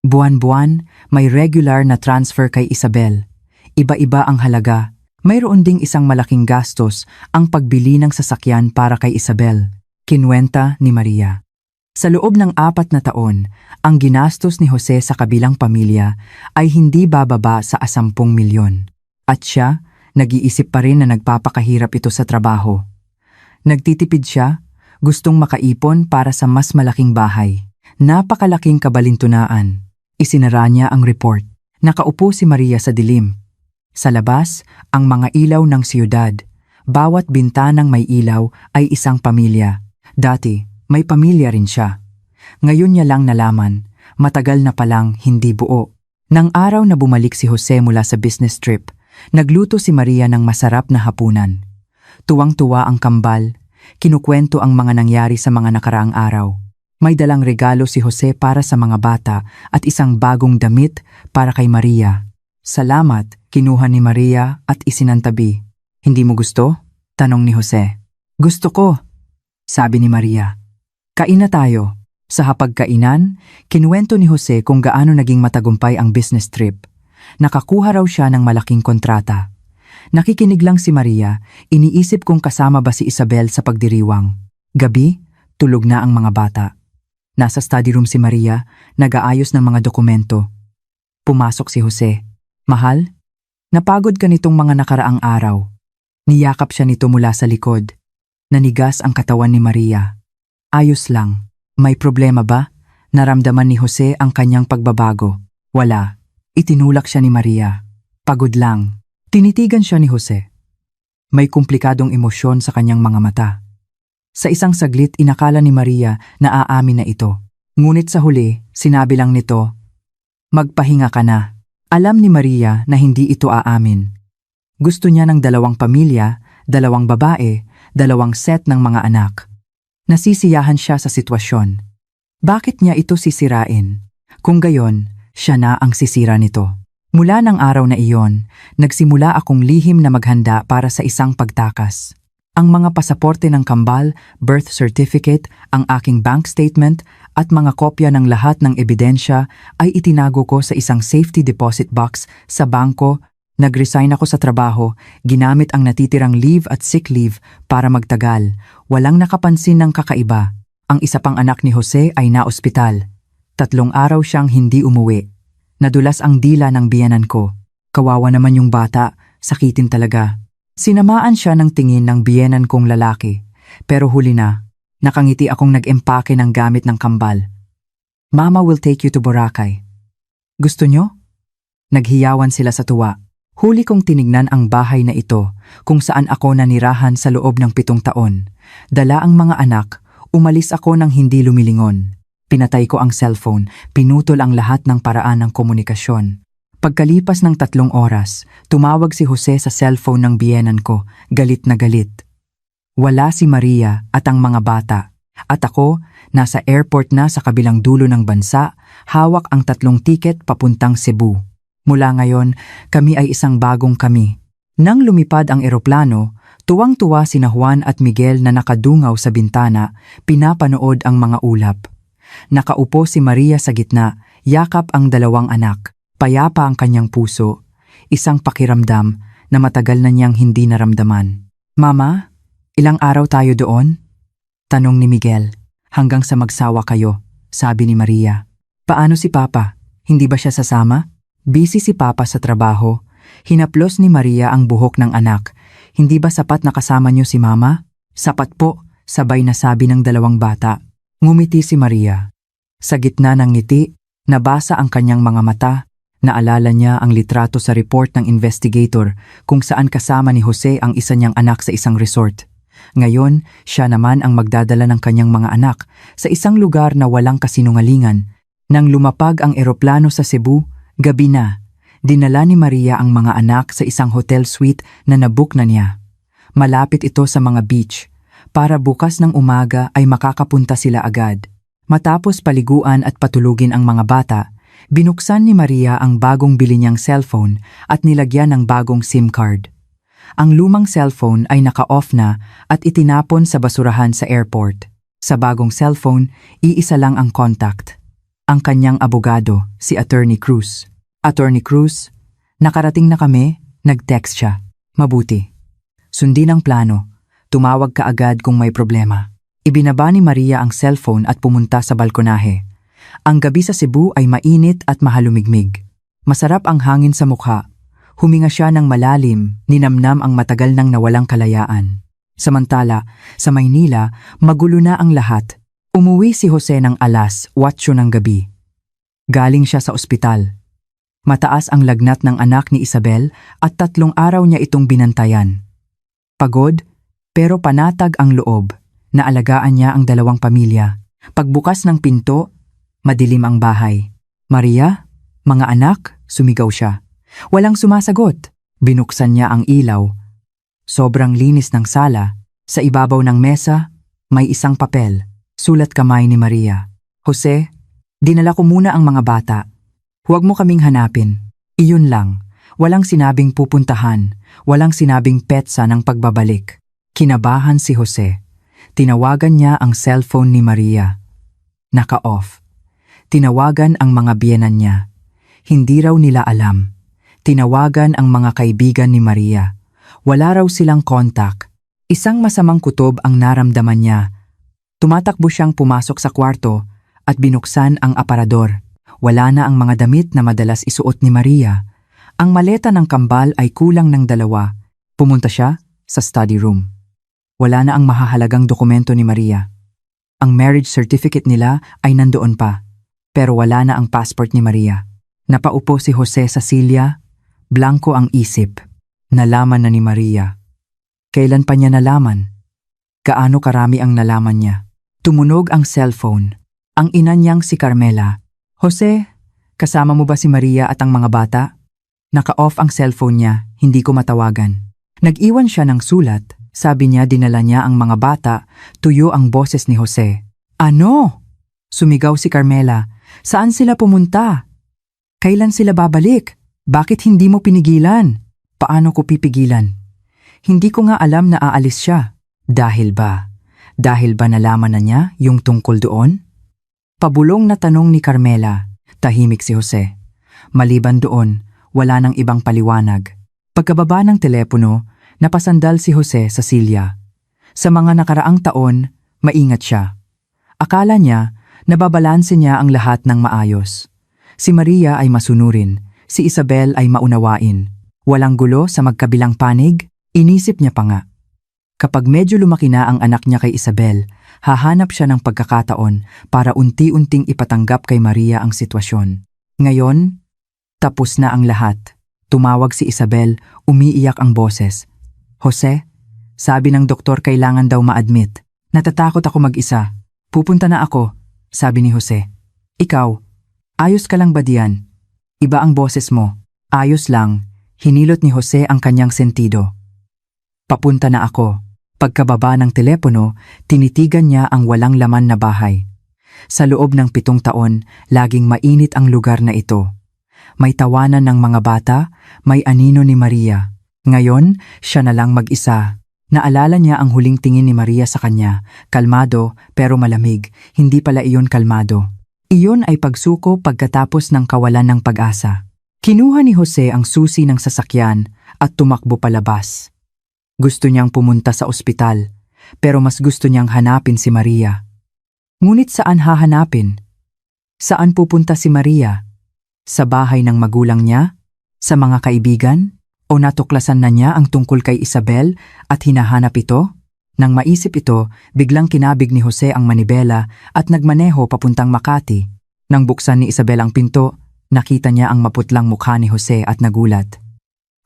Buwan-buwan, may regular na transfer kay Isabel. Iba-iba ang halaga. Mayroon ding isang malaking gastos ang pagbili ng sasakyan para kay Isabel. Kinwenta ni Maria. Sa loob ng 4 na taon, ang ginastos ni Jose sa kabilang pamilya ay hindi bababa sa 10 milyon. At siya, nag-iisip pa rin na nagpapakahirap ito sa trabaho. Nagtitipid siya, gustong makaipon para sa mas malaking bahay. Napakalaking kabalintunaan. Isinara niya ang report. Nakaupo si Maria sa dilim. Sa labas, ang mga ilaw ng siyudad. Bawat bintanang may ilaw ay isang pamilya. Dati, may pamilya rin siya. Ngayon niya lang nalaman, matagal na palang hindi buo. Nang araw na bumalik si Jose mula sa business trip, nagluto si Maria ng masarap na hapunan. Tuwang-tuwa ang kambal, kinukwento ang mga nangyari sa mga nakaraang araw. May dalang regalo si Jose para sa mga bata at isang bagong damit para kay Maria. Salamat, kinuha ni Maria at isinantabi. Hindi mo gusto? Tanong ni Jose. Gusto ko, sabi ni Maria. Kain na tayo. Sa hapagkainan, kinuwento ni Jose kung gaano naging matagumpay ang business trip. Nakakuha raw siya ng malaking kontrata. Nakikinig lang si Maria, iniisip kung kasama ba si Isabel sa pagdiriwang. Gabi, tulog na ang mga bata. Nasa study room si Maria, nag-aayos ng mga dokumento. Pumasok si Jose. Mahal, napagod ka nitong mga nakaraang araw. Niyakap siya nito mula sa likod. Nanigas ang katawan ni Maria. Ayos lang. May problema ba? Naramdaman ni Jose ang kanyang pagbabago. Wala. Itinulak siya ni Maria. Pagod lang. Tinitigan siya ni Jose. May komplikadong emosyon sa kanyang mga mata. Sa isang saglit inakala ni Maria na aamin na ito. Ngunit sa huli, sinabi lang nito, "Magpahinga ka na." Alam ni Maria na hindi ito aamin. Gusto niya ng 2 pamilya, 2 babae, 2 set ng mga anak. Nasisiyahan siya sa sitwasyon. Bakit niya ito sisirain? Kung gayon, siya na ang sisira nito. Mula ng araw na iyon, nagsimula akong lihim na maghanda para sa isang pagtakas. Ang mga pasaporte ng kambal, birth certificate, ang aking bank statement at mga kopya ng lahat ng ebidensya ay itinago ko sa isang safety deposit box sa bangko. Nag-resign ako sa trabaho, ginamit ang natitirang leave at sick leave para magtagal. Walang nakapansin ng kakaiba. Ang isa pang anak ni Jose ay naospital. 3 araw siyang hindi umuwi. Nadulas ang dila ng biyenan ko. Kawawa naman yung bata, sakitin talaga. Sinamaan siya ng tingin ng biyenan kong lalaki. Pero huli na, nakangiti akong nag-empake ng gamit ng kambal. "Mama will take you to Boracay." Gusto nyo? Naghiyawan sila sa tuwa. Huli kong tinignan ang bahay na ito kung saan ako nanirahan sa loob ng 7 taon. Dala ang mga anak, umalis ako ng hindi lumilingon. Pinatay ko ang cellphone, pinutol ang lahat ng paraan ng komunikasyon. Pagkalipas ng 3 oras, tumawag si Jose sa cellphone ng biyenan ko, galit na galit. Wala si Maria at ang mga bata. At ako, nasa airport na sa kabilang dulo ng bansa, hawak ang 3 tiket papuntang Cebu. Mula ngayon, kami ay isang bagong kami. Nang lumipad ang eroplano, tuwang-tuwa sina Juan at Miguel na nakadungaw sa bintana, pinapanood ang mga ulap. Nakaupo si Maria sa gitna, yakap ang 2 anak. Payapa ang kanyang puso, isang pakiramdam na matagal na niyang hindi naramdaman. "Mama, ilang araw tayo doon?" Tanong ni Miguel. "Hanggang sa magsawa kayo," sabi ni Maria. "Paano si Papa? Hindi ba siya sasama?" Busy si Papa sa trabaho. Hinaplos ni Maria ang buhok ng anak. "Hindi ba sapat na kasama niyo si Mama?" "Sapat po," sabay na sabi ng 2 bata. Ngumiti si Maria. Sa gitna ng ngiti, nabasa ang kanyang mga mata. Naalala niya ang litrato sa report ng investigator kung saan kasama ni Jose ang isa niyang anak sa isang resort. Ngayon, siya naman ang magdadala ng kanyang mga anak sa isang lugar na walang kasinungalingan. Nang lumapag ang eroplano sa Cebu, gabi na, dinala ni Maria ang mga anak sa isang hotel suite na nabook na niya. Malapit ito sa mga beach, para bukas ng umaga ay makakapunta sila agad. Matapos paliguan at patulugin ang mga bata, binuksan ni Maria ang bagong bili niyang cellphone at nilagyan ng bagong SIM card. Ang lumang cellphone ay naka-off na at itinapon sa basurahan sa airport. Sa bagong cellphone, iisa lang ang contact. Ang kanyang abogado, si Attorney Cruz. "Attorney Cruz, nakarating na kami," nag-text siya. "Mabuti. Sundin ang plano. Tumawag ka agad kung may problema." Ibinaba ni Maria ang cellphone at pumunta sa balkonahe. Ang gabi sa Cebu ay mainit at mahalumigmig. Masarap ang hangin sa mukha. Huminga siya ng malalim, ninamnam ang matagal nang nawalang kalayaan. Samantala, sa Maynila, magulo na ang lahat. Umuwi si Jose ng alas 8 ng gabi. Galing siya sa ospital. Mataas ang lagnat ng anak ni Isabel at 3 araw niya itong binantayan. Pagod, pero panatag ang loob. Naalagaan niya ang 2 pamilya. Pagbukas ng pinto, madilim ang bahay. "Maria? Mga anak?" sumigaw siya. Walang sumasagot. Binuksan niya ang ilaw. Sobrang linis ng sala. Sa ibabaw ng mesa, may isang papel. Sulat kamay ni Maria. "Jose, dinala ko muna ang mga bata. Huwag mo kaming hanapin." Iyon lang. Walang sinabing pupuntahan. Walang sinabing petsa ng pagbabalik. Kinabahan si Jose. Tinawagan niya ang cellphone ni Maria. Naka-off. Tinawagan ang mga biyenan niya. Hindi raw nila alam. Tinawagan ang mga kaibigan ni Maria. Wala raw silang kontak. Isang masamang kutob ang naramdaman niya. Tumatakbo siyang pumasok sa kwarto at binuksan ang aparador. Wala na ang mga damit na madalas isuot ni Maria. Ang maleta ng kambal ay kulang ng 2. Pumunta siya sa study room. Wala na ang mahahalagang dokumento ni Maria. Ang marriage certificate nila ay nandoon pa, pero wala na ang passport ni Maria. Napaupo si Jose sa silya, blanko ang isip. Nalaman na ni Maria. Kailan pa niya nalaman? Gaano karami ang nalaman niya. Tumunog ang cellphone. Ang ina niyang si Carmela. Jose, kasama mo ba si Maria at ang mga bata? Naka-off ang cellphone niya, hindi ko matawagan. Nag-iwan siya ng sulat. Sabi niya dinala niya ang mga bata, tuyo ang boses ni Jose. Ano? Sumigaw si Carmela. Saan sila pumunta? Kailan sila babalik? Bakit hindi mo pinigilan? Paano ko pipigilan? Hindi ko nga alam na aalis siya. Dahil ba nalaman na niya yung tungkol doon? Pabulong na tanong ni Carmela. Tahimik si Jose. Maliban doon, wala nang ibang paliwanag. Pagkababa ng telepono, napasandal si Jose sa silya. Sa mga nakaraang taon, maingat siya. Akala niya, nababalanse niya ang lahat ng maayos. Si Maria ay masunurin, si Isabel ay maunawain. Walang gulo sa magkabilang panig, inisip niya pa nga. Kapag medyo lumaki na ang anak niya kay Isabel, hahanap siya ng pagkakataon para unti-unting ipatanggap kay Maria ang sitwasyon. Ngayon, tapos na ang lahat. Tumawag si Isabel, umiiyak ang boses. Jose, sabi ng doktor kailangan daw ma-admit. Natatakot ako mag-isa. Pupunta na ako, sabi ni Jose. Ikaw, ayos ka lang ba diyan? Iba ang boses mo. Ayos lang, hinilot ni Jose ang kanyang sentido. Papunta na ako. Pagkababa ng telepono, tinitigan niya ang walang laman na bahay. Sa loob ng 7 taon, laging mainit ang lugar na ito. May tawanan ng mga bata, may anino ni Maria. Ngayon, siya na lang mag-isa. Naalala niya ang huling tingin ni Maria sa kanya, kalmado pero malamig, hindi pala iyon kalmado. Iyon ay pagsuko pagkatapos ng kawalan ng pag-asa. Kinuha ni Jose ang susi ng sasakyan at tumakbo palabas. Gusto niyang pumunta sa ospital, pero mas gusto niyang hanapin si Maria. Ngunit saan hahanapin? Saan pupunta si Maria? Sa bahay ng magulang niya? Sa mga kaibigan? O natuklasan na niya ang tungkol kay Isabel at hinahanap ito? Nang maisip ito, biglang kinabig ni Jose ang manibela at nagmaneho papuntang Makati. Nang buksan ni Isabel ang pinto, nakita niya ang maputlang mukha ni Jose at nagulat.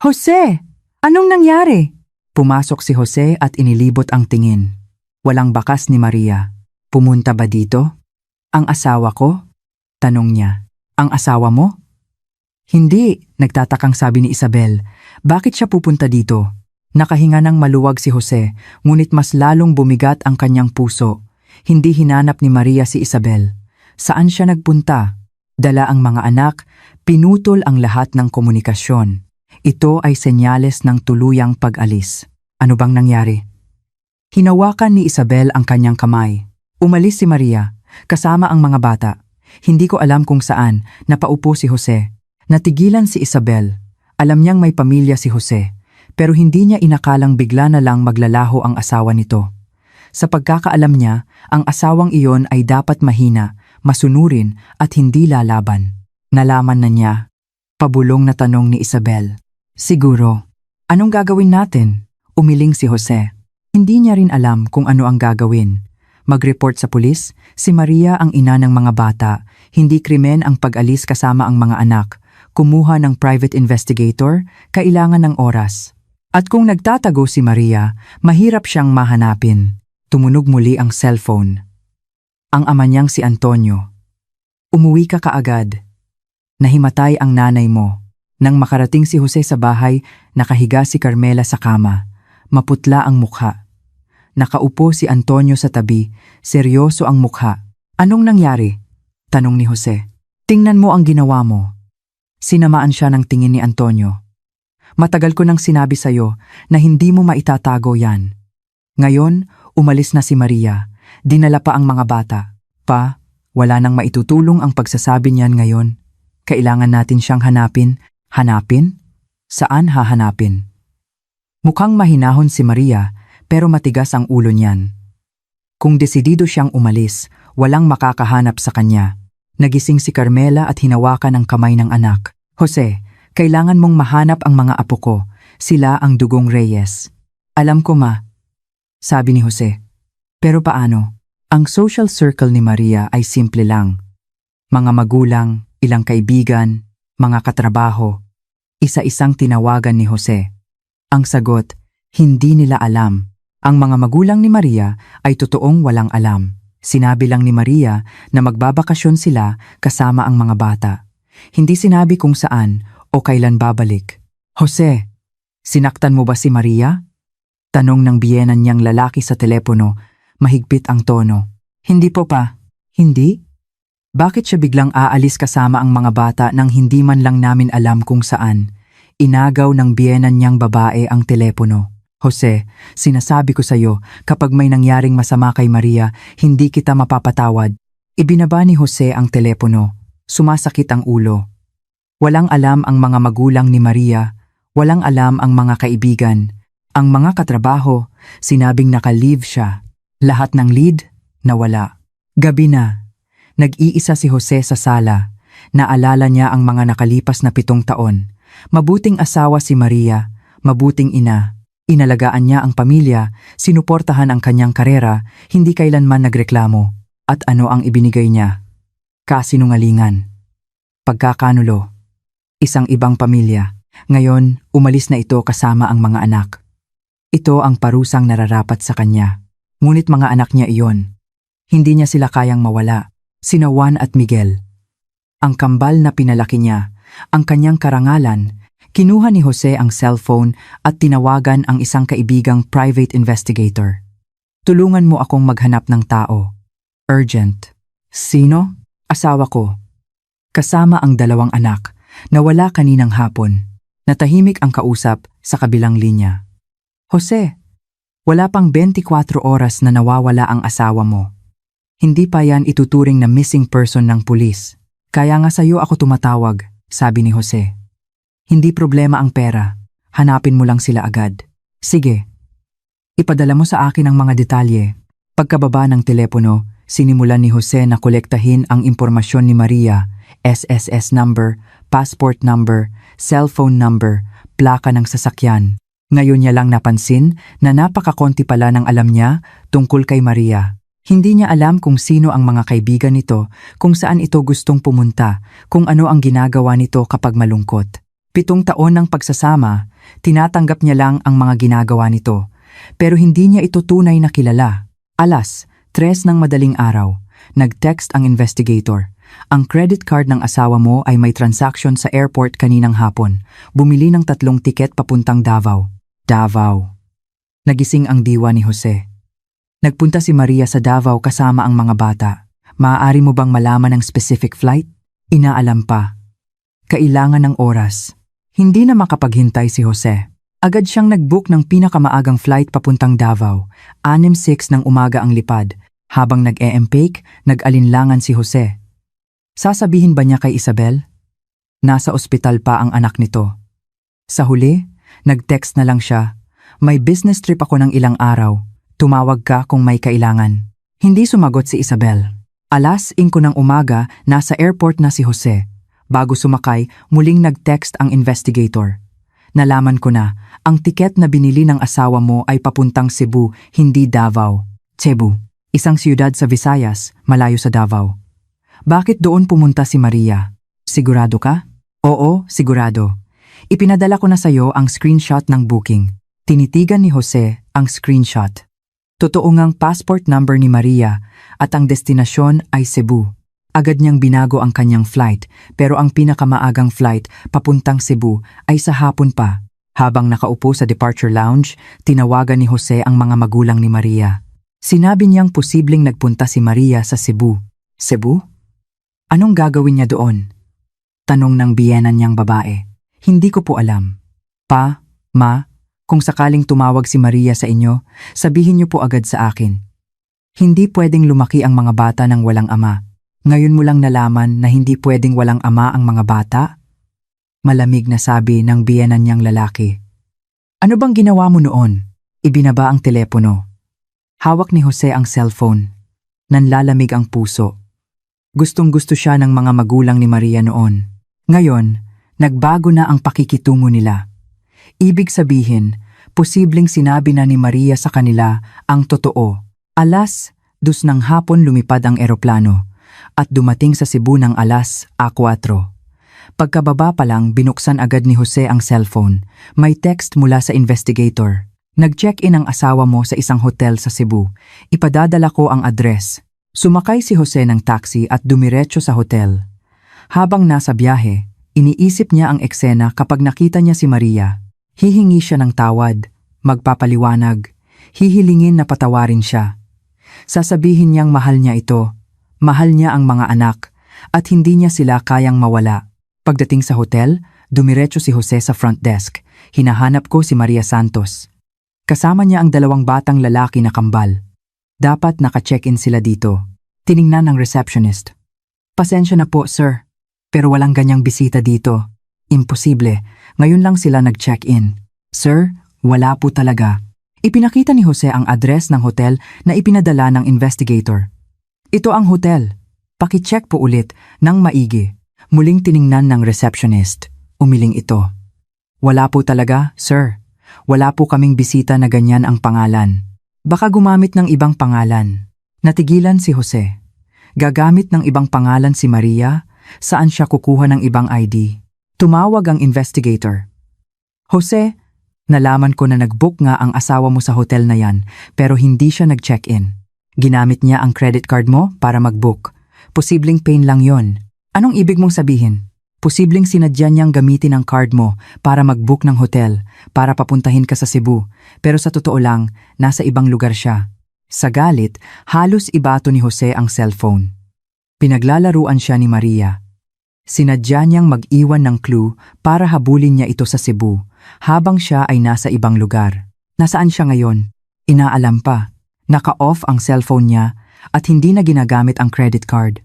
Jose! Anong nangyari? Pumasok si Jose at inilibot ang tingin. Walang bakas ni Maria. Pumunta ba dito? Ang asawa ko? Tanong niya. Ang asawa mo? Hindi, nagtatakang sabi ni Isabel. Bakit siya pupunta dito? Nakahinga ng maluwag si Jose, ngunit mas lalong bumigat ang kanyang puso. Hindi hinanap ni Maria si Isabel. Saan siya nagpunta? Dala ang mga anak, pinutol ang lahat ng komunikasyon. Ito ay senyales ng tuluyang pag-alis. Ano bang nangyari? Hinawakan ni Isabel ang kanyang kamay. Umalis si Maria, kasama ang mga bata. Hindi ko alam kung saan, napaupo si Jose. Natigilan si Isabel. Alam niyang may pamilya si Jose, pero hindi niya inakalang bigla na lang maglalaho ang asawa nito. Sa pagkakaalam niya, ang asawang iyon ay dapat mahina, masunurin at hindi lalaban. Nalaman na niya. Pabulong na tanong ni Isabel. Siguro. Anong gagawin natin? Umiling si Jose. Hindi niya rin alam kung ano ang gagawin. Mag-report sa pulis, si Maria ang ina ng mga bata. Hindi krimen ang pag-alis kasama ang mga anak. Kumuha ng private investigator, kailangan ng oras. At kung nagtatago si Maria, mahirap siyang mahanapin. Tumunog muli ang cellphone. Ang ama niyang si Antonio. Umuwi ka kaagad. Nahimatay ang nanay mo. Nang makarating si Jose sa bahay, nakahiga si Carmela sa kama. Maputla ang mukha. Nakaupo si Antonio sa tabi, seryoso ang mukha. Anong nangyari? Tanong ni Jose. Tingnan mo ang ginawa mo. Sinamaan siya ng tingin ni Antonio. Matagal ko nang sinabi sa'yo na hindi mo maitatago yan. Ngayon, umalis na si Maria. Dinala pa ang mga bata. Pa, wala nang maitutulong ang pagsasabi niyan ngayon. Kailangan natin siyang hanapin. Hanapin? Saan hahanapin? Mukhang mahinahon si Maria, pero matigas ang ulo niyan. Kung desidido siyang umalis, walang makakahanap sa kanya. Nagising si Carmela at hinawakan ang kamay ng anak. Jose, kailangan mong mahanap ang mga apo ko. Sila ang dugong Reyes. Alam ko ma, sabi ni Jose. Pero paano? Ang social circle ni Maria ay simple lang. Mga magulang, ilang kaibigan, mga katrabaho. Isa-isang tinawagan ni Jose. Ang sagot, hindi nila alam. Ang mga magulang ni Maria ay totoong walang alam. Sinabi lang ni Maria na magbabakasyon sila kasama ang mga bata. Hindi sinabi kung saan o kailan babalik. Jose, sinaktan mo ba si Maria? Tanong ng biyenan niyang lalaki sa telepono, mahigpit ang tono. Hindi po pa. Hindi? Bakit siya biglang aalis kasama ang mga bata nang hindi man lang namin alam kung saan? Inagaw ng biyenan niyang babae ang telepono. Jose, sinasabi ko sa iyo, kapag may nangyaring masama kay Maria, hindi kita mapapatawad. Ibinaba ni Jose ang telepono. Sumasakit ang ulo. Walang alam ang mga magulang ni Maria. Walang alam ang mga kaibigan. Ang mga katrabaho, sinabing naka-leave siya. Lahat ng lead, nawala. Gabi na. Nag-iisa si Jose sa sala. Naalala niya ang mga nakalipas na 7 taon. Mabuting asawa si Maria, mabuting ina. Inalagaan niya ang pamilya, sinuportahan ang kanyang karera, hindi kailanman nagreklamo. At ano ang ibinigay niya? Kasinungalingan. Pagkakanulo. Isang ibang pamilya. Ngayon, umalis na ito kasama ang mga anak. Ito ang parusang nararapat sa kanya. Ngunit mga anak niya iyon. Hindi niya sila kayang mawala. Sina Juan at Miguel. Ang kambal na pinalaki niya, ang kanyang karangalan. Kinuha ni Jose ang cellphone at tinawagan ang isang kaibigang private investigator. Tulungan mo akong maghanap ng tao. Urgent. Sino? Asawa ko. Kasama ang 2 anak. Nawala kaninang hapon. Natahimik ang kausap sa kabilang linya. Jose, wala pang 24 oras na nawawala ang asawa mo. Hindi pa yan ituturing na missing person ng pulis. Kaya nga sa'yo ako tumatawag, sabi ni Jose. Hindi problema ang pera. Hanapin mo lang sila agad. Sige. Ipadala mo sa akin ang mga detalye. Pagkababa ng telepono, sinimulan ni Jose na kolektahin ang impormasyon ni Maria, SSS number, passport number, cellphone number, plaka ng sasakyan. Ngayon niya lang napansin na napakakonti pala ng alam niya tungkol kay Maria. Hindi niya alam kung sino ang mga kaibigan nito, kung saan ito gustong pumunta, kung ano ang ginagawa nito kapag malungkot. 7 taon ng pagsasama, tinatanggap niya lang ang mga ginagawa nito. Pero hindi niya ito tunay na kilala. 3:00 ng madaling araw, nag-text ang investigator. Ang credit card ng asawa mo ay may transaction sa airport kaninang hapon. Bumili ng 3 tiket papuntang Davao. Davao. Nagising ang diwa ni Jose. Nagpunta si Maria sa Davao kasama ang mga bata. Maaari mo bang malaman ang specific flight? Inaalam pa. Kailangan ng oras. Hindi na makapaghintay si Jose. Agad siyang nag-book ng pinakamaagang flight papuntang Davao. 6:06 ng umaga ang lipad. Habang nag-e-empake, nag-alinlangan si Jose. Sasabihin ba niya kay Isabel? Nasa ospital pa ang anak nito. Sa huli, nag-text na lang siya. May business trip ako ng ilang araw. Tumawag ka kung may kailangan. Hindi sumagot si Isabel. 5:00 ng umaga, nasa airport na si Jose. Bago sumakay, muling nag-text ang investigator. Nalaman ko na, ang tiket na binili ng asawa mo ay papuntang Cebu, hindi Davao. Cebu, isang siyudad sa Visayas, malayo sa Davao. Bakit doon pumunta si Maria? Sigurado ka? Oo, sigurado. Ipinadala ko na sa'yo ang screenshot ng booking. Tinitigan ni Jose ang screenshot. Totoo ngang passport number ni Maria at ang destinasyon ay Cebu. Agad niyang binago ang kanyang flight, pero ang pinakamaagang flight papuntang Cebu ay sa hapon pa. Habang nakaupo sa departure lounge, tinawagan ni Jose ang mga magulang ni Maria. Sinabi niyang posibleng nagpunta si Maria sa Cebu. Cebu? Anong gagawin niya doon? Tanong ng biyenan niyang babae. Hindi ko po alam. Pa, ma, kung sakaling tumawag si Maria sa inyo, sabihin niyo po agad sa akin. Hindi pwedeng lumaki ang mga bata ng walang ama. Ngayon mo lang nalaman na hindi pwedeng walang ama ang mga bata? Malamig na sabi ng biyenan niyang lalaki. Ano bang ginawa mo noon? Ibinaba ang telepono. Hawak ni Jose ang cellphone. Nanlalamig ang puso. Gustong-gusto siya ng mga magulang ni Maria noon. Ngayon, nagbago na ang pakikitungo nila. Ibig sabihin, posibleng sinabi na ni Maria sa kanila ang totoo. 2:00 ng hapon lumipad ang eroplano at dumating sa Cebu ng 4:00. Pagkababa pa lang binuksan agad ni Jose ang cellphone. May text mula sa investigator. Nag-check-in ang asawa mo sa isang hotel sa Cebu. Ipadadala ko ang address. Sumakay si Jose ng taxi at dumiretso sa hotel. Habang nasa biyahe, iniisip niya ang eksena kapag nakita niya si Maria. Hihingi siya ng tawad, magpapaliwanag, hihilingin na patawarin siya. Sasabihin niyang mahal niya ito, mahal niya ang mga anak, at hindi niya sila kayang mawala. Pagdating sa hotel, dumiretso si Jose sa front desk. Hinahanap ko si Maria Santos. Kasama niya ang 2 batang lalaki na kambal. Dapat naka-check-in sila dito. Tiningnan ng receptionist. Pasensya na po, sir. Pero walang ganyang bisita dito. Imposible. Ngayon lang sila nag-check-in. Sir, wala po talaga. Ipinakita ni Jose ang address ng hotel na ipinadala ng investigator. Ito ang hotel. Paki-check po ulit ng maigi. Muling tiningnan ng receptionist. Umiling ito. Wala po talaga, sir. Wala po kaming bisita na ganyan ang pangalan. Baka gumamit ng ibang pangalan. Natigilan si Jose. Gagamit ng ibang pangalan si Maria? Saan siya kukuha ng ibang ID? Tumawag ang investigator. Jose, nalaman ko na nag-book nga ang asawa mo sa hotel na yan, pero hindi siya nag-check-in. Ginamit niya ang credit card mo para mag-book. Posibleng pain lang yon. Anong ibig mong sabihin? Posibleng sinadya niyang gamitin ang card mo para mag-book ng hotel, para papuntahin ka sa Cebu, pero sa totoo lang, nasa ibang lugar siya. Sa galit, halos ibato ni Jose ang cellphone. Pinaglalaruan siya ni Maria. Sinadya niyang mag-iwan ng clue para habulin niya ito sa Cebu, habang siya ay nasa ibang lugar. Nasaan siya ngayon? Inaalam pa. Naka-off ang cellphone niya at hindi na ginagamit ang credit card.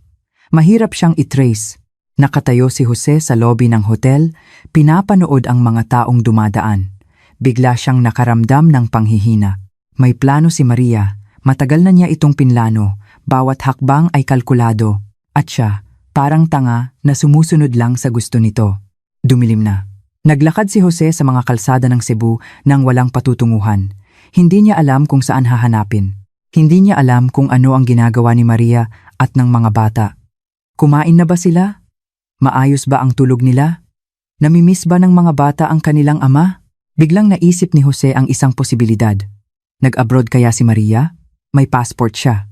Mahirap siyang i-trace. Nakatayo si Jose sa lobby ng hotel, pinapanood ang mga taong dumadaan. Bigla siyang nakaramdam ng panghihina. May plano si Maria, matagal na niya itong pinlano, bawat hakbang ay kalkulado. At siya, parang tanga na sumusunod lang sa gusto nito. Dumilim na. Naglakad si Jose sa mga kalsada ng Cebu nang walang patutunguhan. Hindi niya alam kung saan hahanapin. Hindi niya alam kung ano ang ginagawa ni Maria at ng mga bata. Kumain na ba sila? Maayos ba ang tulog nila? Namimiss ba ng mga bata ang kanilang ama? Biglang naisip ni Jose ang isang posibilidad. Nag-abroad kaya si Maria? May passport siya.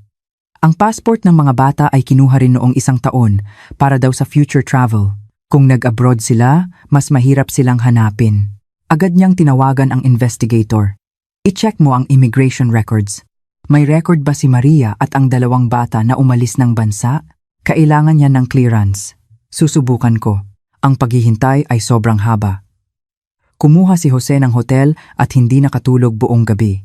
Ang passport ng mga bata ay kinuha rin noong 1 taon para daw sa future travel. Kung nag-abroad sila, mas mahirap silang hanapin. Agad niyang tinawagan ang investigator. I-check mo ang immigration records. May record ba si Maria at ang 2 bata na umalis ng bansa? Kailangan niya ng clearance. Susubukan ko. Ang paghihintay ay sobrang haba. Kumuha si Jose ng hotel at hindi nakatulog buong gabi.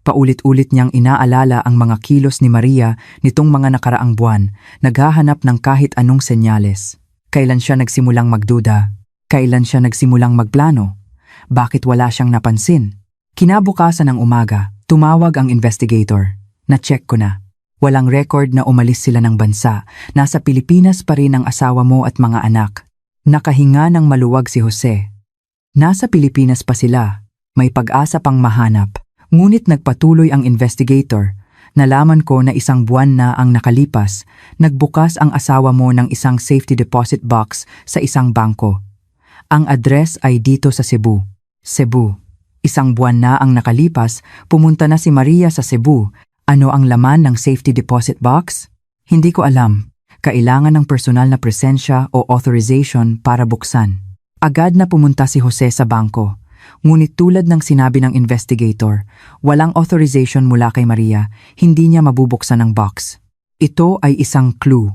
Paulit-ulit niyang inaalala ang mga kilos ni Maria nitong mga nakaraang buwan, naghahanap ng kahit anong senyales. Kailan siya nagsimulang magduda? Kailan siya nagsimulang magplano? Bakit wala siyang napansin? Kinabukasan ng umaga, tumawag ang investigator. Na-check ko na. Walang record na umalis sila ng bansa. Nasa Pilipinas pa rin ang asawa mo at mga anak. Nakahinga ng maluwag si Jose. Nasa Pilipinas pa sila. May pag-asa pang mahanap. Ngunit nagpatuloy ang investigator. Nalaman ko na 1 buwan na ang nakalipas. Nagbukas ang asawa mo ng isang safety deposit box sa isang bangko. Ang address ay dito sa Cebu. Cebu. 1 buwan na ang nakalipas, pumunta na si Maria sa Cebu. Ano ang laman ng safety deposit box? Hindi ko alam. Kailangan ng personal na presensya o authorization para buksan. Agad na pumunta si Jose sa bangko. Ngunit tulad ng sinabi ng investigator, walang authorization mula kay Maria, hindi niya mabubuksan ang box. Ito ay isang clue.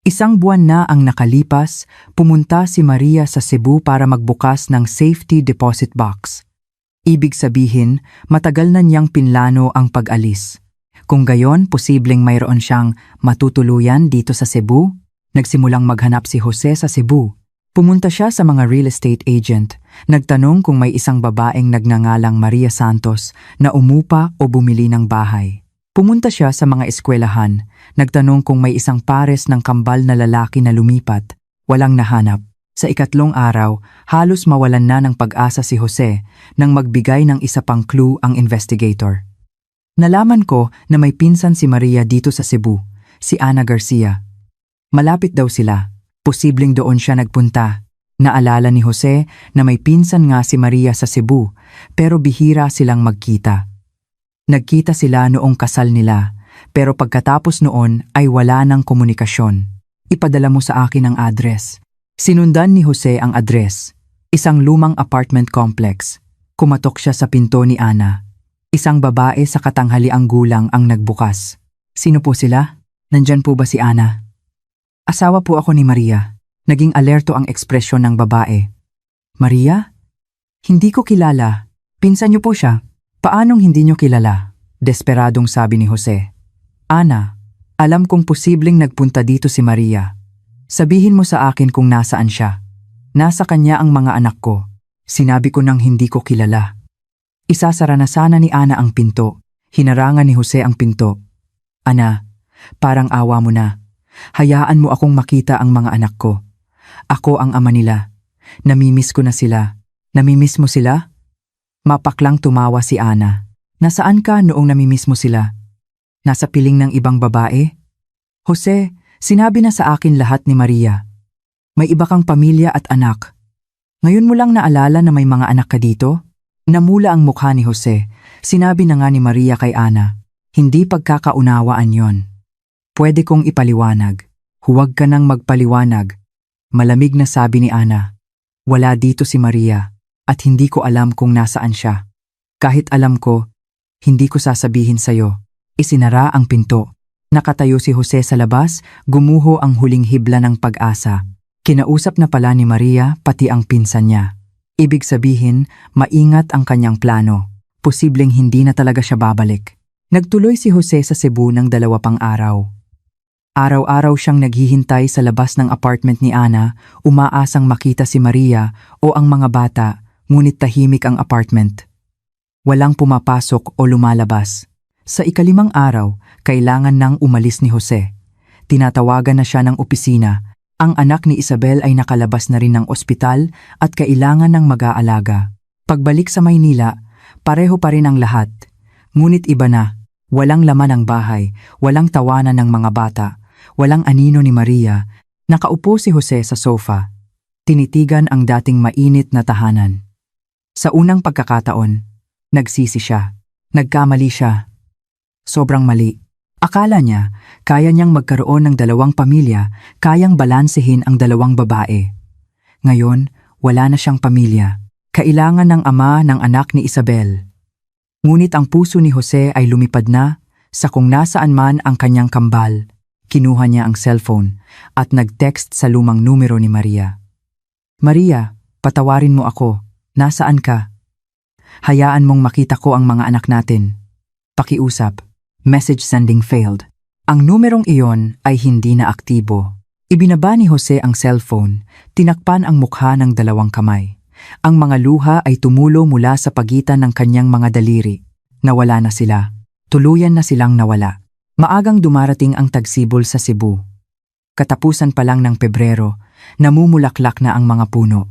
1 buwan na ang nakalipas, pumunta si Maria sa Cebu para magbukas ng safety deposit box. Ibig sabihin, matagal na niyang pinlano ang pag-alis. Kung gayon, posibleng mayroon siyang matutuluyan dito sa Cebu. Nagsimulang maghanap si Jose sa Cebu. Pumunta siya sa mga real estate agent. Nagtanong kung may isang babaeng nagngangalang Maria Santos na umupa o bumili ng bahay. Pumunta siya sa mga eskwelahan. Nagtanong kung may isang pares ng kambal na lalaki na lumipat. Walang nahanap. Sa 3 araw, halos mawalan na ng pag-asa si Jose nang magbigay ng isa pang clue ang investigator. Nalaman ko na may pinsan si Maria dito sa Cebu, si Ana Garcia. Malapit daw sila. Posibleng doon siya nagpunta. Naalala ni Jose na may pinsan nga si Maria sa Cebu, pero bihira silang magkita. Nagkita sila noong kasal nila, pero pagkatapos noon ay wala ng komunikasyon. Ipadala mo sa akin ang address. Sinundan ni Jose ang address, isang lumang apartment complex. Kumatok siya sa pinto ni Ana. Isang babae sa katanghaliang gulang ang nagbukas. Sino po sila? Nandyan po ba si Ana? Asawa po ako ni Maria. Naging alerto ang ekspresyon ng babae. Maria? Hindi ko kilala. Pinsan niyo po siya. Paanong hindi niyo kilala? Desperadong sabi ni Jose. Ana, alam kong posibleng nagpunta dito si Maria. Sabihin mo sa akin kung nasaan siya. Nasa kanya ang mga anak ko. Sinabi ko nang hindi ko kilala. Isasara na sana ni Ana ang pinto. Hinarangan ni Jose ang pinto. Ana, parang awa mo na. Hayaan mo akong makita ang mga anak ko. Ako ang ama nila. Namimiss ko na sila. Namimiss mo sila? Mapaklang tumawa si Ana. Nasaan ka noong namimiss mo sila? Nasa piling ng ibang babae? Jose, sinabi na sa akin lahat ni Maria. May iba kang pamilya at anak. Ngayon mo lang naalala na may mga anak ka dito? Namula ang mukha ni Jose. Sinabi na nga ni Maria kay Ana. Hindi pagkakaunawaan yon. Pwede kong ipaliwanag. Huwag ka nang magpaliwanag. Malamig na sabi ni Ana. Wala dito si Maria at hindi ko alam kung nasaan siya. Kahit alam ko, hindi ko sasabihin sa'yo. Isinara ang pinto. Nakatayo si Jose sa labas, gumuho ang huling hibla ng pag-asa. Kinausap na pala ni Maria pati ang pinsan niya. Ibig sabihin, maingat ang kanyang plano. Posibleng hindi na talaga siya babalik. Nagtuloy si Jose sa Cebu ng 2 pang araw. Araw-araw siyang naghihintay sa labas ng apartment ni Ana, umaasang makita si Maria o ang mga bata, ngunit tahimik ang apartment. Walang pumapasok o lumalabas. Sa 5 araw, kailangan nang umalis ni Jose. Tinatawagan na siya ng opisina. Ang anak ni Isabel ay nakalabas na rin ng ospital at kailangan ng mag-aalaga. Pagbalik sa Maynila, pareho pa rin ang lahat. Ngunit iba na. Walang laman ang bahay, walang tawanan ng mga bata. Walang anino ni Maria. Nakaupo si Jose sa sofa. Tinitigan ang dating mainit na tahanan. Sa unang pagkakataon, nagsisi siya. Nagkamali siya. Sobrang mali. Akala niya, kaya niyang magkaroon ng 2 pamilya, kayang balansehin ang 2 babae. Ngayon, wala na siyang pamilya. Kailangan ng ama ng anak ni Isabel. Ngunit ang puso ni Jose ay lumipad na sa kung nasaan man ang kanyang kambal. Kinuha niya ang cellphone at nag-text sa lumang numero ni Maria. Maria, patawarin mo ako. Nasaan ka? Hayaan mong makita ko ang mga anak natin. Pakiusap. Message sending failed. Ang numerong iyon ay hindi na aktibo. Ibinaba ni Jose ang cellphone, tinakpan ang mukha ng 2 kamay. Ang mga luha ay tumulo mula sa pagitan ng kanyang mga daliri. Nawala na sila. Tuluyan na silang nawala. Maagang dumarating ang tagsibol sa Cebu. Katapusan pa lang ng Pebrero, namumulaklak na ang mga puno.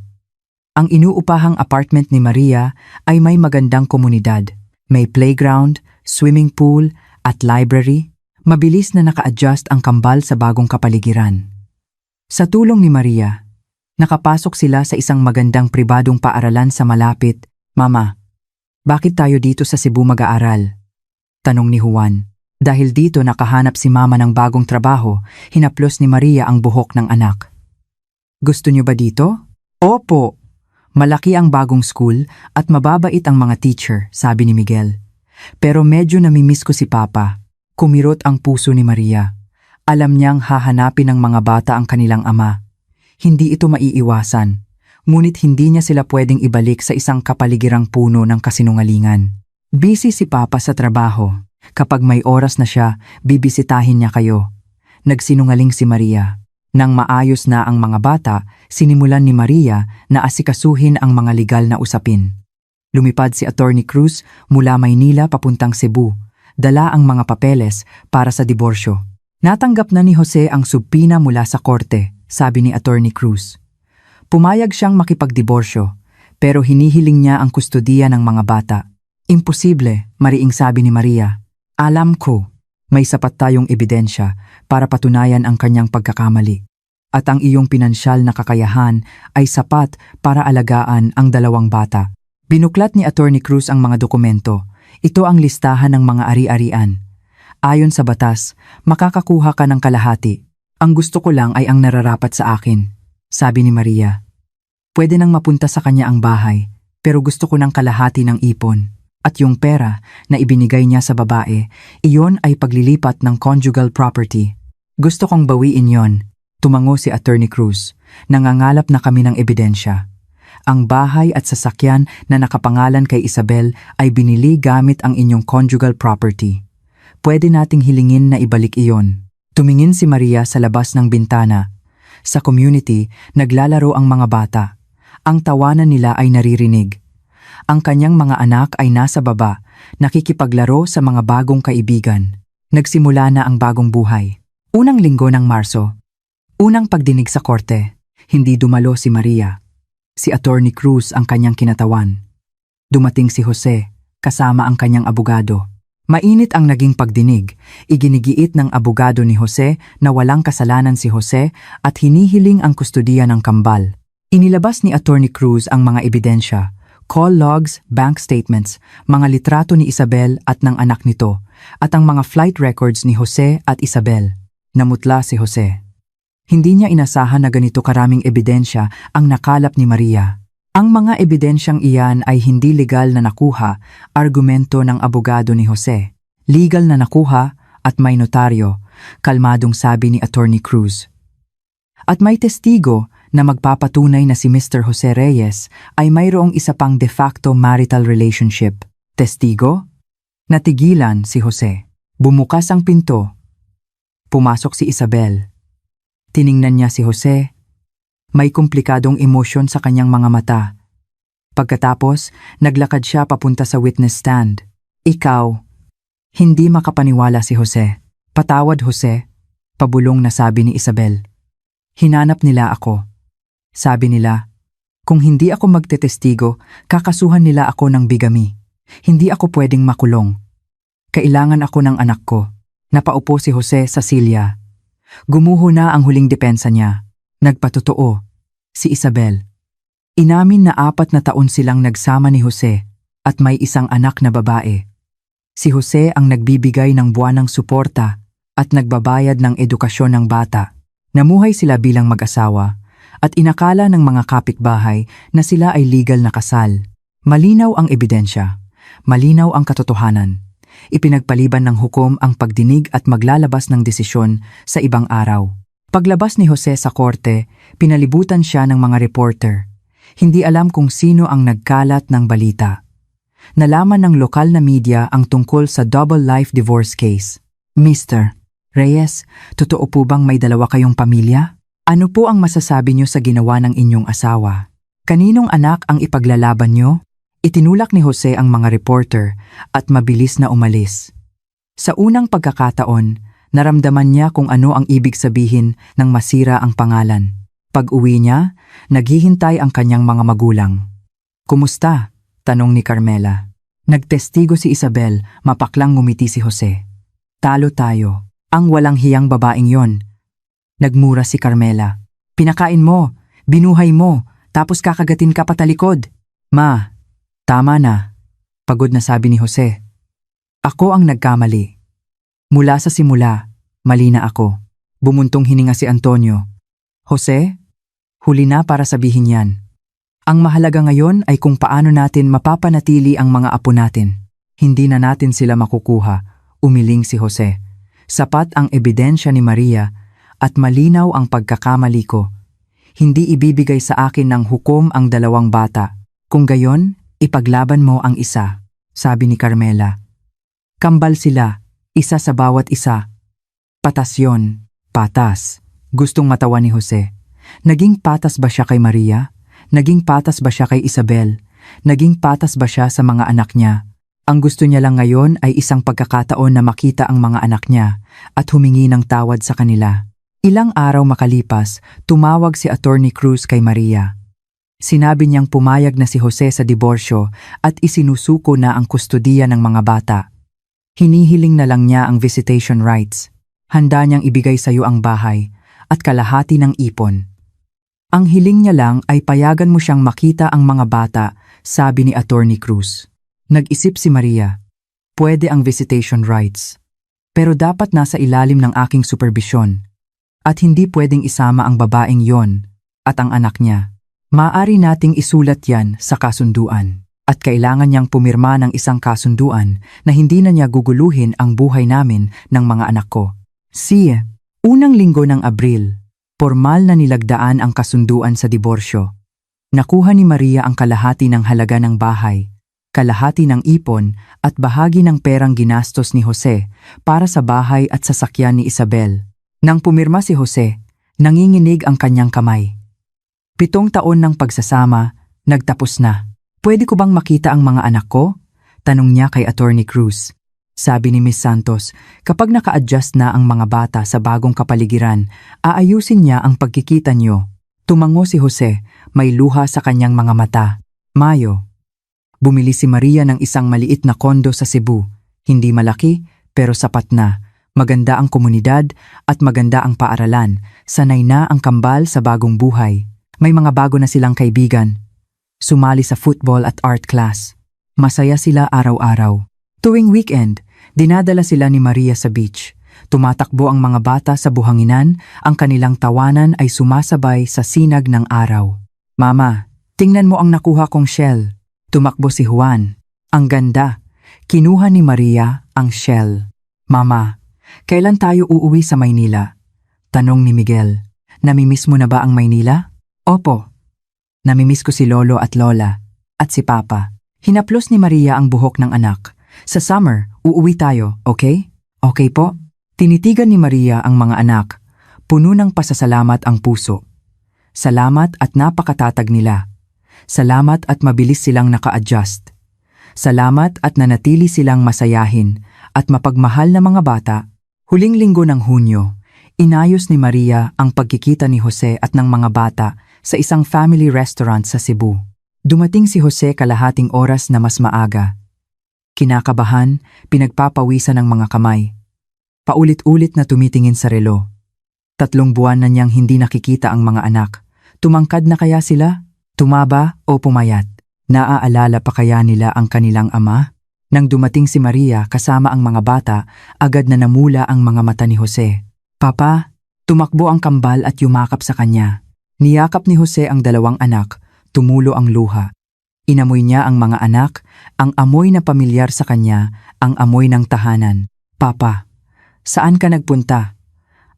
Ang inuupahang apartment ni Maria ay may magandang komunidad. May playground, swimming pool, at library. Mabilis na naka-adjust ang kambal sa bagong kapaligiran. Sa tulong ni Maria, nakapasok sila sa isang magandang pribadong paaralan sa malapit. Mama, bakit tayo dito sa Cebu mag-aaral? Tanong ni Juan. Dahil dito nakahanap si Mama ng bagong trabaho, hinaplos ni Maria ang buhok ng anak. Gusto niyo ba dito? Opo. Malaki ang bagong school at mababait ang mga teacher, sabi ni Miguel. Pero medyo namimiss ko si Papa. Kumirot ang puso ni Maria. Alam niyang hahanapin ng mga bata ang kanilang ama. Hindi ito maiiwasan. Ngunit hindi niya sila pwedeng ibalik sa isang kapaligirang puno ng kasinungalingan. Busy si Papa sa trabaho. Kapag may oras na siya, bibisitahin niya kayo. Nagsinungaling si Maria. Nang maayos na ang mga bata, sinimulan ni Maria na asikasuhin ang mga legal na usapin. Lumipad si Attorney Cruz mula Maynila papuntang Cebu. Dala ang mga papeles para sa diborsyo. Natanggap na ni Jose ang subpina mula sa korte, sabi ni Attorney Cruz. Pumayag siyang makipagdiborsyo, pero hinihiling niya ang kustodiya ng mga bata. Imposible, mariing sabi ni Maria. Alam ko, may sapat tayong ebidensya para patunayan ang kanyang pagkakamali. at ang iyong pinansyal na kakayahan ay sapat para alagaan ang dalawang bata. Binuklat ni Attorney Cruz ang mga dokumento. Ito ang listahan ng mga ari-arian. Ayon sa batas, makakakuha ka ng kalahati. Ang gusto ko lang ay ang nararapat sa akin, sabi ni Maria. Pwede nang mapunta sa kanya ang bahay, pero gusto ko ng kalahati ng ipon. At yung pera na ibinigay niya sa babae, iyon ay paglilipat ng conjugal property. Gusto kong bawiin yon. Tumango si Attorney Cruz. Nangangalap na kami ng ebidensya. Ang bahay at sasakyan na nakapangalan kay Isabel ay binili gamit ang inyong conjugal property. Pwede nating hilingin na ibalik iyon. Tumingin si Maria sa labas ng bintana. Sa community, naglalaro ang mga bata. Ang tawanan nila ay naririnig. Ang kanyang mga anak ay nasa baba, nakikipaglaro sa mga bagong kaibigan. Nagsimula na ang bagong buhay. Unang linggo ng Marso. Unang pagdinig sa korte. Hindi dumalo si Maria. Si Attorney Cruz ang kanyang kinatawan. Dumating si Jose, kasama ang kanyang abogado. Mainit ang naging pagdinig. Iginigiit ng abogado ni Jose na walang kasalanan si Jose at hinihiling ang kustudiya ng kambal. Inilabas ni Attorney Cruz ang mga ebidensya. Call logs, bank statements, mga litrato ni Isabel at ng anak nito, at ang mga flight records ni Jose at Isabel. Namutla si Jose. Hindi niya inasahan na ganito karaming ebidensya ang nakalap ni Maria. Ang mga ebidensyang iyan ay hindi legal na nakuha, argumento ng abogado ni Jose. Legal na nakuha at may notaryo, kalmadong sabi ni Attorney Cruz. At may testigo na magpapatunay na si Mr. Jose Reyes ay mayroong isa pang de facto marital relationship. Testigo? Natigilan si Jose. Bumukas ang pinto. Pumasok si Isabel. Tiningnan niya si Jose. May komplikadong emosyon sa kanyang mga mata. Pagkatapos, naglakad siya papunta sa witness stand. Ikaw. Hindi makapaniwala si Jose. Patawad, Jose. Pabulong na sabi ni Isabel. Hinanap nila ako. Sabi nila, kung hindi ako magtetestigo, kakasuhan nila ako ng bigami. Hindi ako pwedeng makulong. Kailangan ako ng anak ko. Napaupo si Jose sa silya. Gumuho na ang huling depensa niya. Nagpatotoo. Si Isabel. Inamin na 4 na taon silang nagsama ni Jose at may isang anak na babae. Si Jose ang nagbibigay ng buwanang suporta at nagbabayad ng edukasyon ng bata. Namuhay sila bilang mag-asawa at inakala ng mga kapitbahay na sila ay legal na kasal. Malinaw ang ebidensya. Malinaw ang katotohanan. Ipinagpaliban ng hukom ang pagdinig at maglalabas ng desisyon sa ibang araw. Paglabas ni Jose sa korte, pinalibutan siya ng mga reporter. Hindi alam kung sino ang nagkalat ng balita. Nalaman ng lokal na media ang tungkol sa double life divorce case. Mr. Reyes, totoo po bang may 2 kayong pamilya? Ano po ang masasabi niyo sa ginawa ng inyong asawa? Kaninong anak ang ipaglalaban niyo? Itinulak ni Jose ang mga reporter at mabilis na umalis. Sa unang pagkakataon, naramdaman niya kung ano ang ibig sabihin ng masira ang pangalan. Pag-uwi niya, naghihintay ang kanyang mga magulang. Kumusta? Tanong ni Carmela. Nagtestigo si Isabel, mapaklang ngumiti si Jose. Talo tayo. Ang walang hiyang babaeng yon. Nagmura si Carmela. Pinakain mo, binuhay mo, tapos kakagatin ka patalikod. Ma, tama na. Pagod na sabi ni Jose. Ako ang nagkamali. Mula sa simula, mali na ako. Bumuntong hininga si Antonio. Jose, huli na para sabihin yan. Ang mahalaga ngayon ay kung paano natin mapapanatili ang mga apo natin. Hindi na natin sila makukuha, umiling si Jose. Sapat ang ebidensya ni Maria at malinaw ang pagkakamali ko. Hindi ibibigay sa akin ng hukom ang 2 bata. Kung gayon, ipaglaban mo ang isa, sabi ni Carmela. Kambal sila, isa sa bawat isa. Patas yon, patas. Gustong matawa ni Jose. Naging patas ba siya kay Maria? Naging patas ba siya kay Isabel? Naging patas ba siya sa mga anak niya? Ang gusto niya lang ngayon ay isang pagkakataon na makita ang mga anak niya at humingi ng tawad sa kanila. Ilang araw makalipas, tumawag si Attorney Cruz kay Maria. Sinabi niyang pumayag na si Jose sa diborsyo at isinusuko na ang kustudiya ng mga bata. Hinihiling na lang niya ang visitation rights. Handa niyang ibigay sa iyo ang bahay at kalahati ng ipon. Ang hiling niya lang ay payagan mo siyang makita ang mga bata, sabi ni Attorney Cruz. Nag-isip si Maria. Pwede ang visitation rights. Pero dapat nasa ilalim ng aking superbisyon. At hindi pwedeng isama ang babaeng yon at ang anak niya. Maaari nating isulat yan sa kasunduan. At kailangan niyang pumirma ng isang kasunduan na hindi na niya guguluhin ang buhay namin ng mga anak ko. Unang linggo ng Abril, formal na nilagdaan ang kasunduan sa diborsyo. Nakuha ni Maria ang kalahati ng halaga ng bahay, kalahati ng ipon at bahagi ng perang ginastos ni Jose para sa bahay at sasakyan ni Isabel. Nang pumirma si Jose, nanginginig ang kanyang kamay. 7 taon ng pagsasama, nagtapos na. Pwede ko bang makita ang mga anak ko? Tanong niya kay Attorney Cruz. Sabi ni Miss Santos, kapag naka-adjust na ang mga bata sa bagong kapaligiran, aayusin niya ang pagkikita niyo. Tumango si Jose, may luha sa kanyang mga mata. Mayo. Bumili si Maria ng isang maliit na kondo sa Cebu. Hindi malaki, pero sapat na. Maganda ang komunidad at maganda ang paaralan. Sanay na ang kambal sa bagong buhay. May mga bago na silang kaibigan. Sumali sa football at art class. Masaya sila araw-araw. Tuwing weekend, dinadala sila ni Maria sa beach. Tumatakbo ang mga bata sa buhanginan, ang kanilang tawanan ay sumasabay sa sinag ng araw. Mama, tingnan mo ang nakuha kong shell. Tumakbo si Juan. Ang ganda. Kinuha ni Maria ang shell. Mama, kailan tayo uuwi sa Maynila? Tanong ni Miguel. Namimiss mo na ba ang Maynila? Opo. Namimiss ko si Lolo at Lola at si Papa. Hinaplos ni Maria ang buhok ng anak. Sa summer, uuwi tayo, okay? Okay po? Tinitigan ni Maria ang mga anak. Puno ng pasasalamat ang puso. Salamat at napakatatag nila. Salamat at mabilis silang naka-adjust. Salamat at nanatili silang masayahin at mapagmahal na mga bata. Huling linggo ng Hunyo, inayos ni Maria ang pagkikita ni Jose at ng mga bata sa isang family restaurant sa Cebu. Dumating si Jose kalahating oras na mas maaga. Kinakabahan, pinagpapawisan ng mga kamay. Paulit-ulit na tumitingin sa relo. 3 buwan na niyang hindi nakikita ang mga anak. Tumangkad na kaya sila? Tumaba o pumayat? Naaalala pa kaya nila ang kanilang ama? Nang dumating si Maria kasama ang mga bata, agad na namula ang mga mata ni Jose. Papa, tumakbo ang kambal at yumakap sa kanya. Niyakap ni Jose ang 2 anak, tumulo ang luha. Inamoy niya ang mga anak, ang amoy na pamilyar sa kanya, ang amoy ng tahanan. Papa, saan ka nagpunta?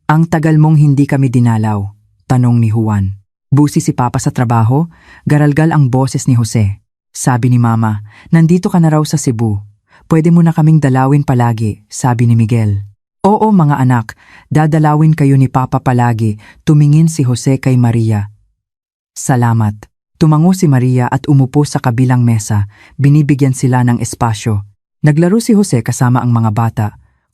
Ang tagal mong hindi kami dinalaw, tanong ni Juan. Busi si Papa sa trabaho, garalgal ang boses ni Jose. Sabi ni Mama, nandito ka na raw sa Cebu. Pwede mo na kaming dalawin palagi, sabi ni Miguel. Oo mga anak, dadalawin kayo ni Papa palagi, tumingin si Jose kay Maria. Salamat. Tumango si Maria at umupo sa kabilang mesa, binibigyan sila ng espasyo. Naglaro si Jose kasama ang mga bata,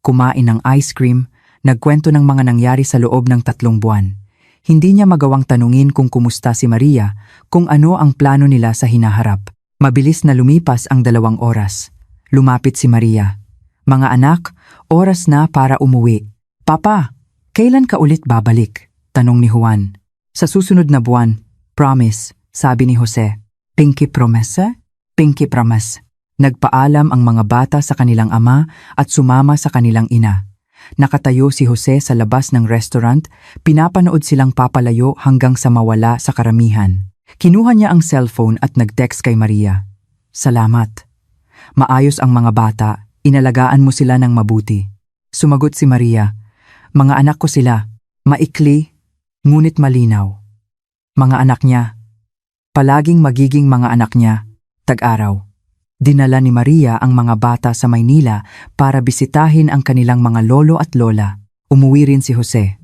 kumain ng ice cream, nagkwento ng mga nangyari sa loob ng 3 buwan. Hindi niya magawang tanungin kung kumusta si Maria, kung ano ang plano nila sa hinaharap. Mabilis na lumipas ang 2 oras. Lumapit si Maria. Mga anak, oras na para umuwi. Papa, kailan ka ulit babalik? Tanong ni Juan. Sa susunod na buwan, promise. Sabi ni Jose. Pinky promise? Pinky promise. Nagpaalam ang mga bata sa kanilang ama at sumama sa kanilang ina. Nakatayo si Jose sa labas ng restaurant, pinapanood silang papalayo hanggang sa mawala sa karamihan. Kinuha niya ang cellphone at nag-text kay Maria. Salamat. Maayos ang mga bata, inalagaan mo sila ng mabuti. Sumagot si Maria. Mga anak ko sila, maikli, ngunit malinaw. Mga anak niya. Palaging magiging mga anak niya, tag-araw. Dinala ni Maria ang mga bata sa Maynila para bisitahin ang kanilang mga lolo at lola. Umuwi rin si Jose.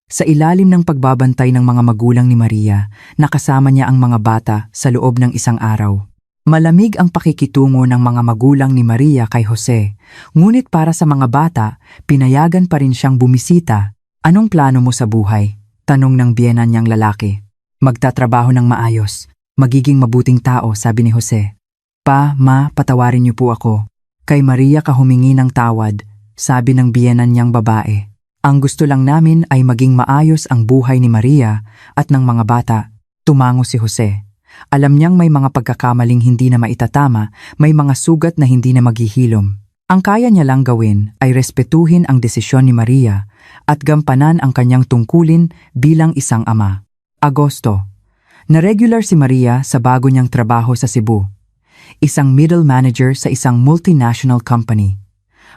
Sa ilalim ng pagbabantay ng mga magulang ni Maria, nakasama niya ang mga bata sa loob ng isang araw. Malamig ang pakikitungo ng mga magulang ni Maria kay Jose, ngunit para sa mga bata, pinayagan pa rin siyang bumisita. Anong plano mo sa buhay? Tanong ng biyenan niyang lalaki. Magtatrabaho ng maayos. Magiging mabuting tao, sabi ni Jose. Pa, ma, patawarin niyo po ako. Kay Maria ka humingi ng tawad, sabi ng biyenan niyang babae. Ang gusto lang namin ay maging maayos ang buhay ni Maria at ng mga bata. Tumango si Jose. Alam niyang may mga pagkakamaling hindi na maitatama, may mga sugat na hindi na maghihilom. Ang kaya niya lang gawin ay respetuhin ang desisyon ni Maria at gampanan ang kanyang tungkulin bilang isang ama. Agosto. Na-regular si Maria sa bago niyang trabaho sa Cebu. Isang middle manager sa isang multinational company.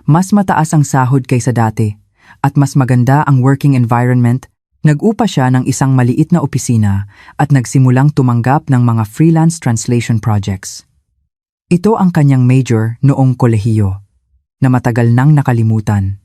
Mas mataas ang sahod kaysa dati at mas maganda ang working environment. Nag-upa siya ng isang maliit na opisina at nagsimulang tumanggap ng mga freelance translation projects. Ito ang kanyang major noong kolehiyo, na matagal nang nakalimutan.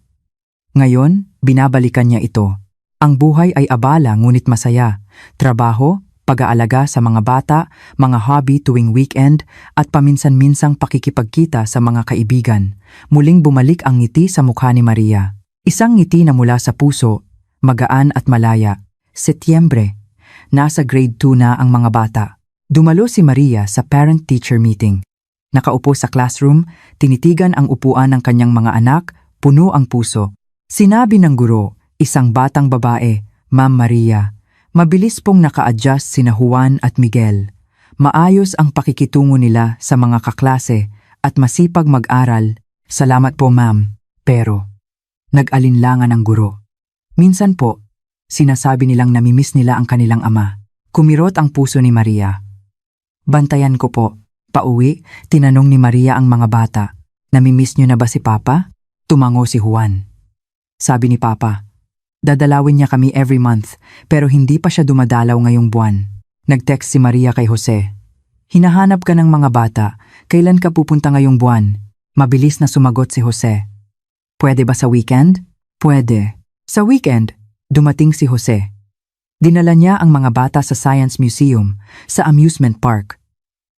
Ngayon, binabalikan niya ito. Ang buhay ay abala ngunit masaya. Trabaho, pag-aalaga sa mga bata, mga hobby tuwing weekend, at paminsan-minsang pakikipagkita sa mga kaibigan. Muling bumalik ang ngiti sa mukha ni Maria. Isang ngiti na mula sa puso, magaan at malaya. Setyembre. Nasa grade 2 na ang mga bata. Dumalo si Maria sa parent-teacher meeting. Nakaupo sa classroom, tinitigan ang upuan ng kanyang mga anak, puno ang puso. Sinabi ng guro, isang batang babae, Ma'am Maria, mabilis pong naka-adjust sina Juan at Miguel. Maayos ang pakikitungo nila sa mga kaklase at masipag mag-aral. Salamat po ma'am, pero nag-alinlangan ang guro. Minsan po, sinasabi nilang namimiss nila ang kanilang ama. Kumirot ang puso ni Maria. Bantayan ko po. Pauwi, tinanong ni Maria ang mga bata. Namimiss niyo na ba si Papa? Tumango si Juan. Sabi ni Papa, dadalawin niya kami every month pero hindi pa siya dumadalaw ngayong buwan. Nag-text si Maria kay Jose. Hinahanap ka ng mga bata, kailan ka pupunta ngayong buwan? Mabilis na sumagot si Jose. Pwede ba sa weekend? Pwede. Sa weekend, dumating si Jose. Dinala niya ang mga bata sa Science Museum, sa amusement park.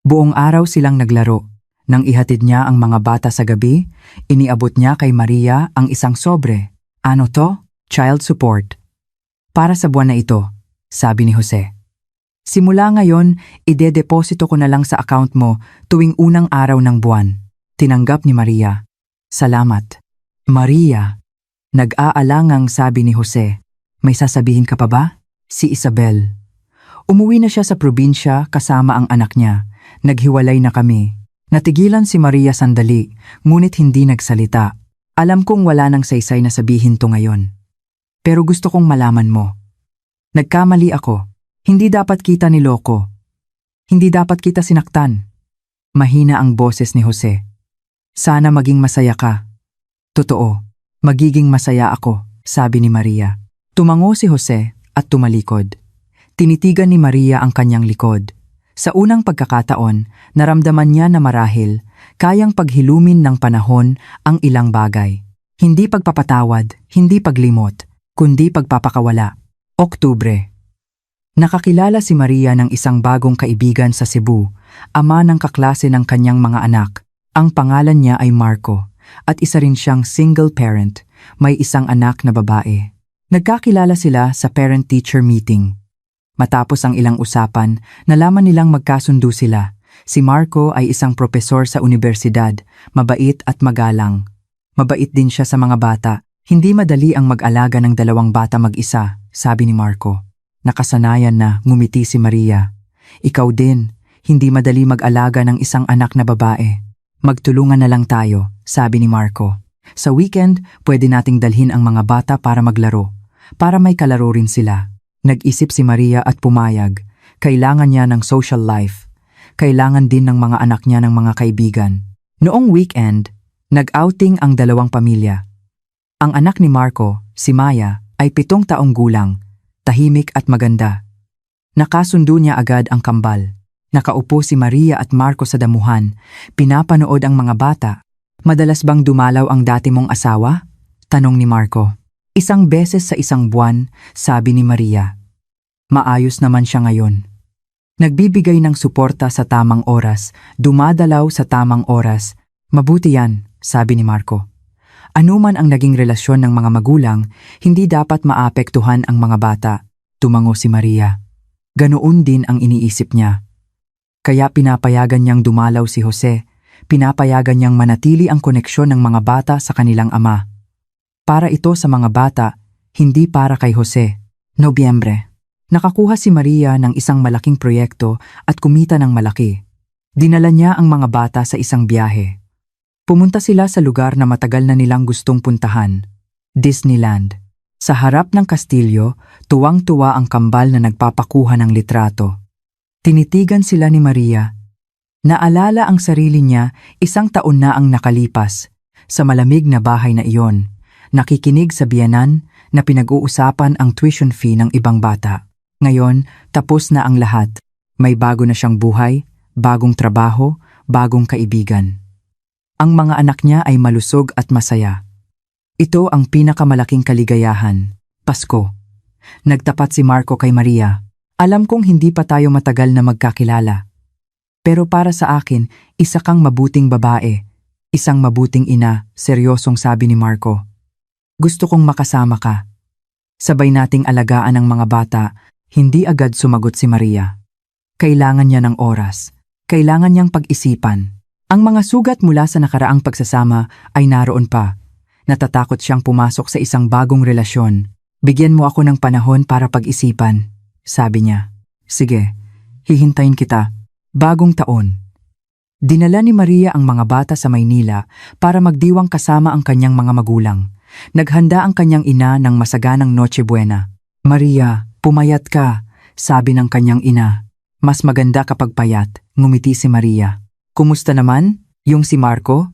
Buong araw silang naglaro. Nang ihatid niya ang mga bata sa gabi, iniabot niya kay Maria ang isang sobre. Ano to? Child support. Para sa buwan na ito, sabi ni Jose. Simula ngayon, ide-deposito ko na lang sa account mo tuwing unang araw ng buwan. Tinanggap ni Maria. Salamat. Maria. Nag-aalangang sabi ni Jose. May sasabihin ka pa ba? Si Isabel. Umuwi na siya sa probinsya kasama ang anak niya. Naghiwalay na kami. Natigilan si Maria sandali, ngunit hindi nagsalita. Alam kong wala nang saysay na sabihin to ngayon. Pero gusto kong malaman mo. Nagkamali ako. Hindi dapat kita niloko. Hindi dapat kita sinaktan. Mahina ang boses ni Jose. Sana maging masaya ka. Totoo, magiging masaya ako, sabi ni Maria. Tumango si Jose at tumalikod. Tinitigan ni Maria ang kanyang likod. Sa unang pagkakataon, naramdaman niya na marahil kayang paghilumin ng panahon ang ilang bagay. Hindi pagpapatawad, hindi paglimot, kundi pagpapakawala. Oktubre. Nakakilala si Maria ng isang bagong kaibigan sa Cebu, ama ng kaklase ng kanyang mga anak. Ang pangalan niya ay Marco, at isa rin siyang single parent, may isang anak na babae. Nagkakilala sila sa parent-teacher meeting. Matapos ang ilang usapan, nalaman nilang magkasundo sila. Si Marco ay isang propesor sa universidad, mabait at magalang. Mabait din siya sa mga bata. Hindi madali ang mag-alaga ng dalawang bata mag-isa, sabi ni Marco. Nakasanayan na ngumiti si Maria. Ikaw din, hindi madali mag-alaga ng isang anak na babae. Magtulungan na lang tayo, sabi ni Marco. Sa weekend, pwede nating dalhin ang mga bata para maglaro, para may kalaro rin sila. Nag-isip si Maria at pumayag. Kailangan niya ng social life. Kailangan din ng mga anak niya ng mga kaibigan. Noong weekend, nag-outing ang dalawang pamilya. Ang anak ni Marco, si Maya, ay 7 taong gulang, tahimik at maganda. Nakasundo niya agad ang kambal. Nakaupo si Maria at Marco sa damuhan, pinapanood ang mga bata. Madalas bang dumalaw ang dati mong asawa? Tanong ni Marco. 1 beses sa 1 buwan, sabi ni Maria. Maayos naman siya ngayon. Nagbibigay ng suporta sa tamang oras, dumadalaw sa tamang oras. Mabuti yan, sabi ni Marco. Anuman ang naging relasyon ng mga magulang, hindi dapat maapektuhan ang mga bata. Tumango si Maria. Ganoon din ang iniisip niya. Kaya pinapayagan niyang dumalaw si Jose, pinapayagan niyang manatili ang koneksyon ng mga bata sa kanilang ama. Para ito sa mga bata, hindi para kay Jose. Nobyembre. Nakakuha si Maria ng isang malaking proyekto at kumita ng malaki. Dinala niya ang mga bata sa isang biyahe. Pumunta sila sa lugar na matagal na nilang gustong puntahan, Disneyland. Sa harap ng kastilyo, tuwang-tuwa ang kambal na nagpapakuha ng litrato. Tinitigan sila ni Maria. Naalala ang sarili niya 1 taon na ang nakalipas, sa malamig na bahay na iyon, nakikinig sa biyenan na pinag-uusapan ang tuition fee ng ibang bata. Ngayon, tapos na ang lahat. May bago na siyang buhay, bagong trabaho, bagong kaibigan. Ang mga anak niya ay malusog at masaya. Ito ang pinakamalaking kaligayahan, Pasko. Nagtapat si Marco kay Maria. Alam kong hindi pa tayo matagal na magkakilala. Pero para sa akin, isa kang mabuting babae, isang mabuting ina, seryosong sabi ni Marco. Gusto kong makasama ka. Sabay nating alagaan ang mga bata, hindi agad sumagot si Maria. Kailangan niya ng oras, kailangan niyang pag-isipan. Ang mga sugat mula sa nakaraang pagsasama ay naroon pa. Natatakot siyang pumasok sa isang bagong relasyon. Bigyan mo ako ng panahon para pag-isipan, sabi niya. Sige, hihintayin kita. Bagong taon. Dinala ni Maria ang mga bata sa Maynila para magdiwang kasama ang kanyang mga magulang. Naghanda ang kanyang ina ng masaganang Noche Buena. Maria, pumayat ka, sabi ng kanyang ina. Mas maganda kapag payat, ngumiti si Maria. Kumusta naman, yung si Marco?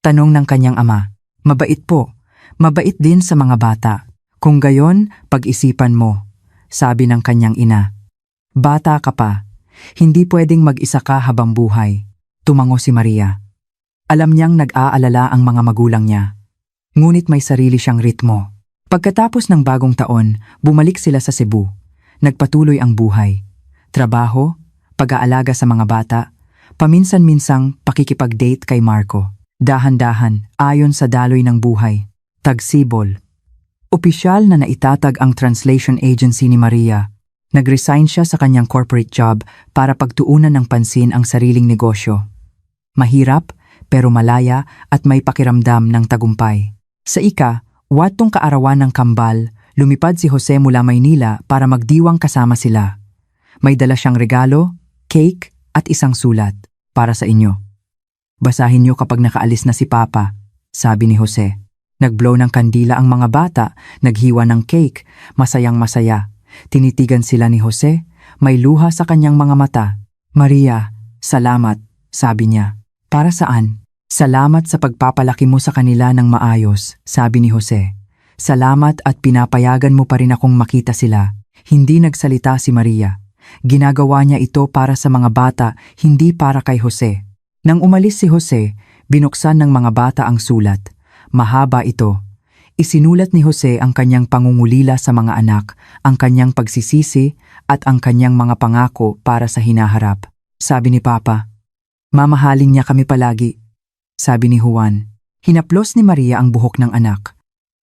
Tanong ng kanyang ama. Mabait po, mabait din sa mga bata. Kung gayon, pag-isipan mo, sabi ng kanyang ina. Bata ka pa, hindi pwedeng mag-isa ka habang buhay, tumango si Maria. Alam niyang nag-aalala ang mga magulang niya. Ngunit may sarili siyang ritmo. Pagkatapos ng bagong taon, bumalik sila sa Cebu. Nagpatuloy ang buhay. Trabaho, pag-aalaga sa mga bata, paminsan-minsang pakikipag-date kay Marco. Dahan-dahan, ayon sa daloy ng buhay. Tagsibol. Opisyal na naitatag ang translation agency ni Maria. Nag-resign siya sa kanyang corporate job para pagtuunan ng pansin ang sariling negosyo. Mahirap, pero malaya at may pakiramdam ng tagumpay. Sa ika-8 kaarawan ng kambal, lumipad si Jose mula Maynila para magdiwang kasama sila. May dala siyang regalo, cake at isang sulat para sa inyo. Basahin niyo kapag nakaalis na si Papa, sabi ni Jose. Nagblow ng kandila ang mga bata, naghiwa ng cake, masayang-masaya. Tinitigan sila ni Jose, may luha sa kanyang mga mata. Maria, salamat, sabi niya. Para saan? Salamat sa pagpapalaki mo sa kanila ng maayos, sabi ni Jose. Salamat at pinapayagan mo pa rin akong makita sila. Hindi nagsalita si Maria. Ginagawa niya ito para sa mga bata, hindi para kay Jose. Nang umalis si Jose, binuksan ng mga bata ang sulat. Mahaba ito. Isinulat ni Jose ang kanyang pangungulila sa mga anak, ang kanyang pagsisisi at ang kanyang mga pangako para sa hinaharap. Sabi ni Papa, mamahalin niya kami palagi. Sabi ni Juan, hinaplos ni Maria ang buhok ng anak.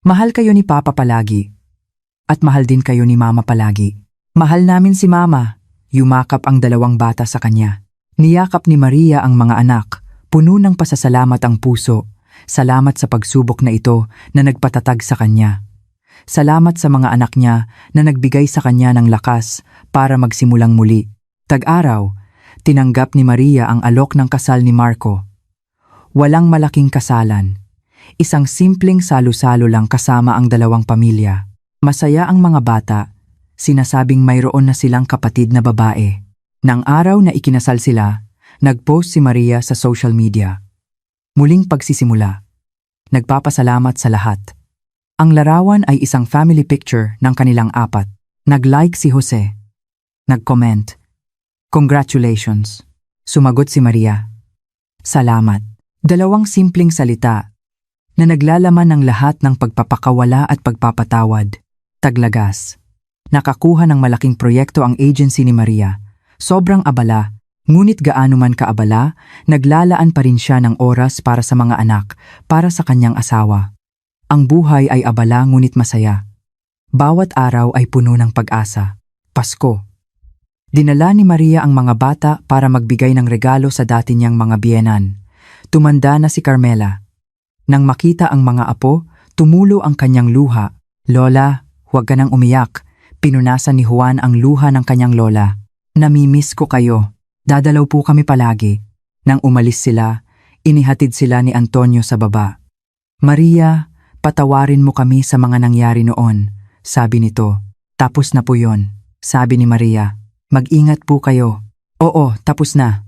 Mahal kayo ni Papa palagi. At mahal din kayo ni Mama palagi. Mahal namin si Mama. Yumakap ang dalawang bata sa kanya. Niyakap ni Maria ang mga anak, puno ng pasasalamat ang puso. Salamat sa pagsubok na ito na nagpatatag sa kanya. Salamat sa mga anak niya na nagbigay sa kanya ng lakas para magsimulang muli. Tag-araw, tinanggap ni Maria ang alok ng kasal ni Marco. Walang malaking kasalan. Isang simpleng salo-salo lang kasama ang dalawang pamilya. Masaya ang mga bata. Sinasabing mayroon na silang kapatid na babae. Nang araw na ikinasal sila, nag-post si Maria sa social media. Muling pagsisimula. Nagpapasalamat sa lahat. Ang larawan ay isang family picture ng kanilang 4. Nag-like si Jose. Nag-comment. Congratulations. Sumagot si Maria. Salamat. 2 simpleng salita na naglalaman ng lahat ng pagpapakawala at pagpapatawad. Taglagas. Nakakuha ng malaking proyekto ang agency ni Maria. Sobrang abala, ngunit gaano man kaabala, naglalaan pa rin siya ng oras para sa mga anak, para sa kanyang asawa. Ang buhay ay abala ngunit masaya. Bawat araw ay puno ng pag-asa. Pasko. Dinala ni Maria ang mga bata para magbigay ng regalo sa dati niyang mga biyenan. Tumanda na si Carmela. Nang makita ang mga apo, tumulo ang kanyang luha. Lola, huwag ka nang umiyak. Pinunasan ni Juan ang luha ng kanyang lola. Namimiss ko kayo. Dadalaw po kami palagi. Nang umalis sila, inihatid sila ni Antonio sa baba. Maria, patawarin mo kami sa mga nangyari noon, sabi nito. Tapos na po yon, sabi ni Maria. Mag-ingat po kayo. Oo, tapos na.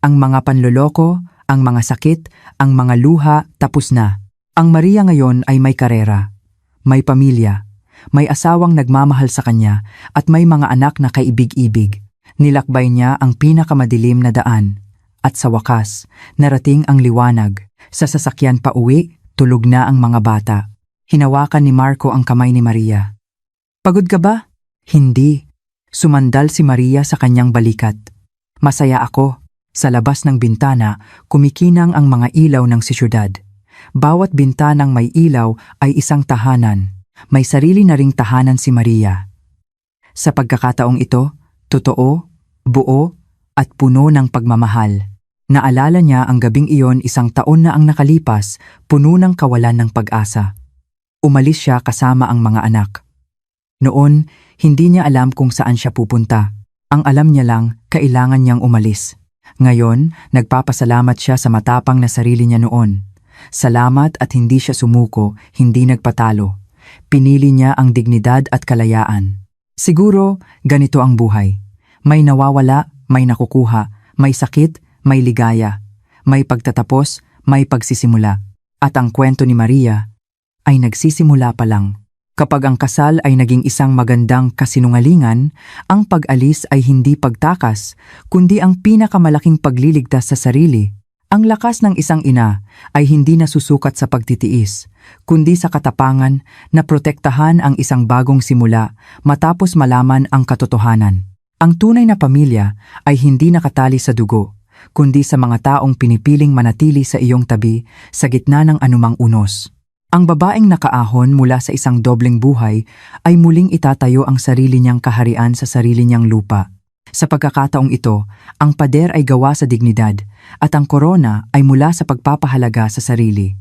Ang mga panloloko, ang mga sakit, ang mga luha, tapos na. Ang Maria ngayon ay may karera, may pamilya, may asawang nagmamahal sa kanya at may mga anak na kaibig-ibig. Nilakbay niya ang pinakamadilim na daan. At sa wakas, narating ang liwanag. Sa sasakyan pa uwi, tulog na ang mga bata. Hinawakan ni Marco ang kamay ni Maria. Pagod ka ba? Hindi. Sumandal si Maria sa kanyang balikat. Masaya ako. Sa labas ng bintana, kumikinang ang mga ilaw ng siyudad. Bawat bintanang may ilaw ay isang tahanan. May sarili na ring tahanan si Maria. Sa pagkakataong ito, totoo, buo, at puno ng pagmamahal. Naalala niya ang gabing iyon 1 taon na ang nakalipas, puno ng kawalan ng pag-asa. Umalis siya kasama ang mga anak. Noon, hindi niya alam kung saan siya pupunta. Ang alam niya lang, kailangan niyang umalis. Ngayon, nagpapasalamat siya sa matapang na sarili niya noon. Salamat at hindi siya sumuko, hindi nagpatalo. Pinili niya ang dignidad at kalayaan. Siguro, ganito ang buhay. May nawawala, may nakukuha, may sakit, may ligaya, may pagtatapos, may pagsisimula. At ang kwento ni Maria ay nagsisimula pa lang. Kapag ang kasal ay naging isang magandang kasinungalingan, ang pag-alis ay hindi pagtakas, kundi ang pinakamalaking pagliligtas sa sarili. Ang lakas ng isang ina ay hindi nasusukat sa pagtitiis, kundi sa katapangan na protektahan ang isang bagong simula matapos malaman ang katotohanan. Ang tunay na pamilya ay hindi nakatali sa dugo, kundi sa mga taong pinipiling manatili sa iyong tabi sa gitna ng anumang unos. Ang babaeng nakaahon mula sa isang dobleng buhay ay muling itatayo ang sarili niyang kaharian sa sarili niyang lupa. Sa pagkakataong ito, ang pader ay gawa sa dignidad at ang korona ay mula sa pagpapahalaga sa sarili.